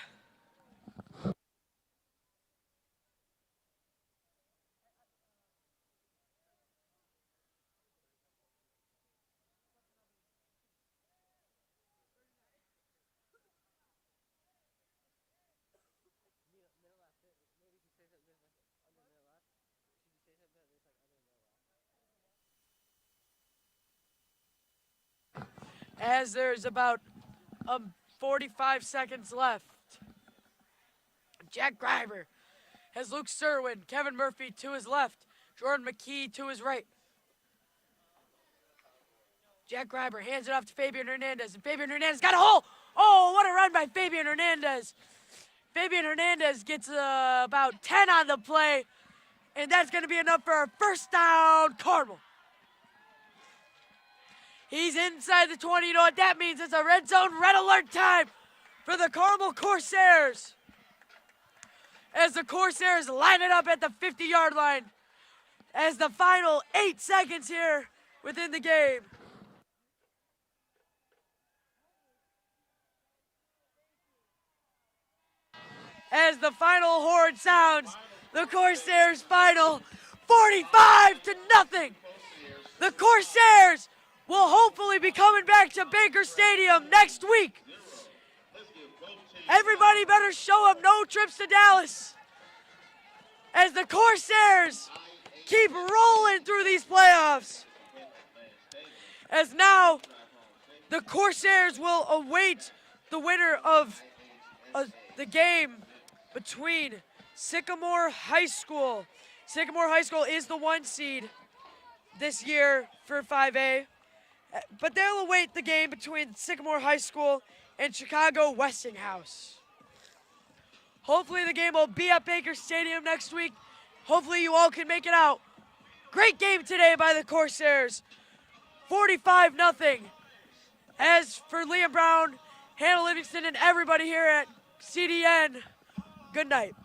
As there's about 45 seconds left. Jack Greiber has Luke Serwin, Kevin Murphy to his left, Jordan McKee to his right. Jack Greiber hands it off to Fabian Hernandez, and Fabian Hernandez got a hole! Oh, what a run by Fabian Hernandez. Fabian Hernandez gets about 10 on the play, and that's going to be enough for a 1st down, Carmel. He's inside the 20. You know what that means? It's a red zone, red alert time for the Carmel Corsairs. As the Corsairs line it up at the 50-yard line as the final 8 seconds here within the game. As the final horn sounds, the Corsairs final 45-0. The Corsairs will hopefully be coming back to Baker Stadium next week. Everybody better show up no trips to Dallas as the Corsairs keep rolling through these playoffs. As now the Corsairs will await the winner of the game between Sycamore High School. Sycamore High School is the 1 seed this year for 5A, but they'll await the game between Sycamore High School and Chicago Westinghouse. Hopefully the game will be at Baker Stadium next week. Hopefully you all can make it out. Great game today by the Corsairs, 45-0. As for Liam Brown, Hannah Livingston, and everybody here at CDN, good night.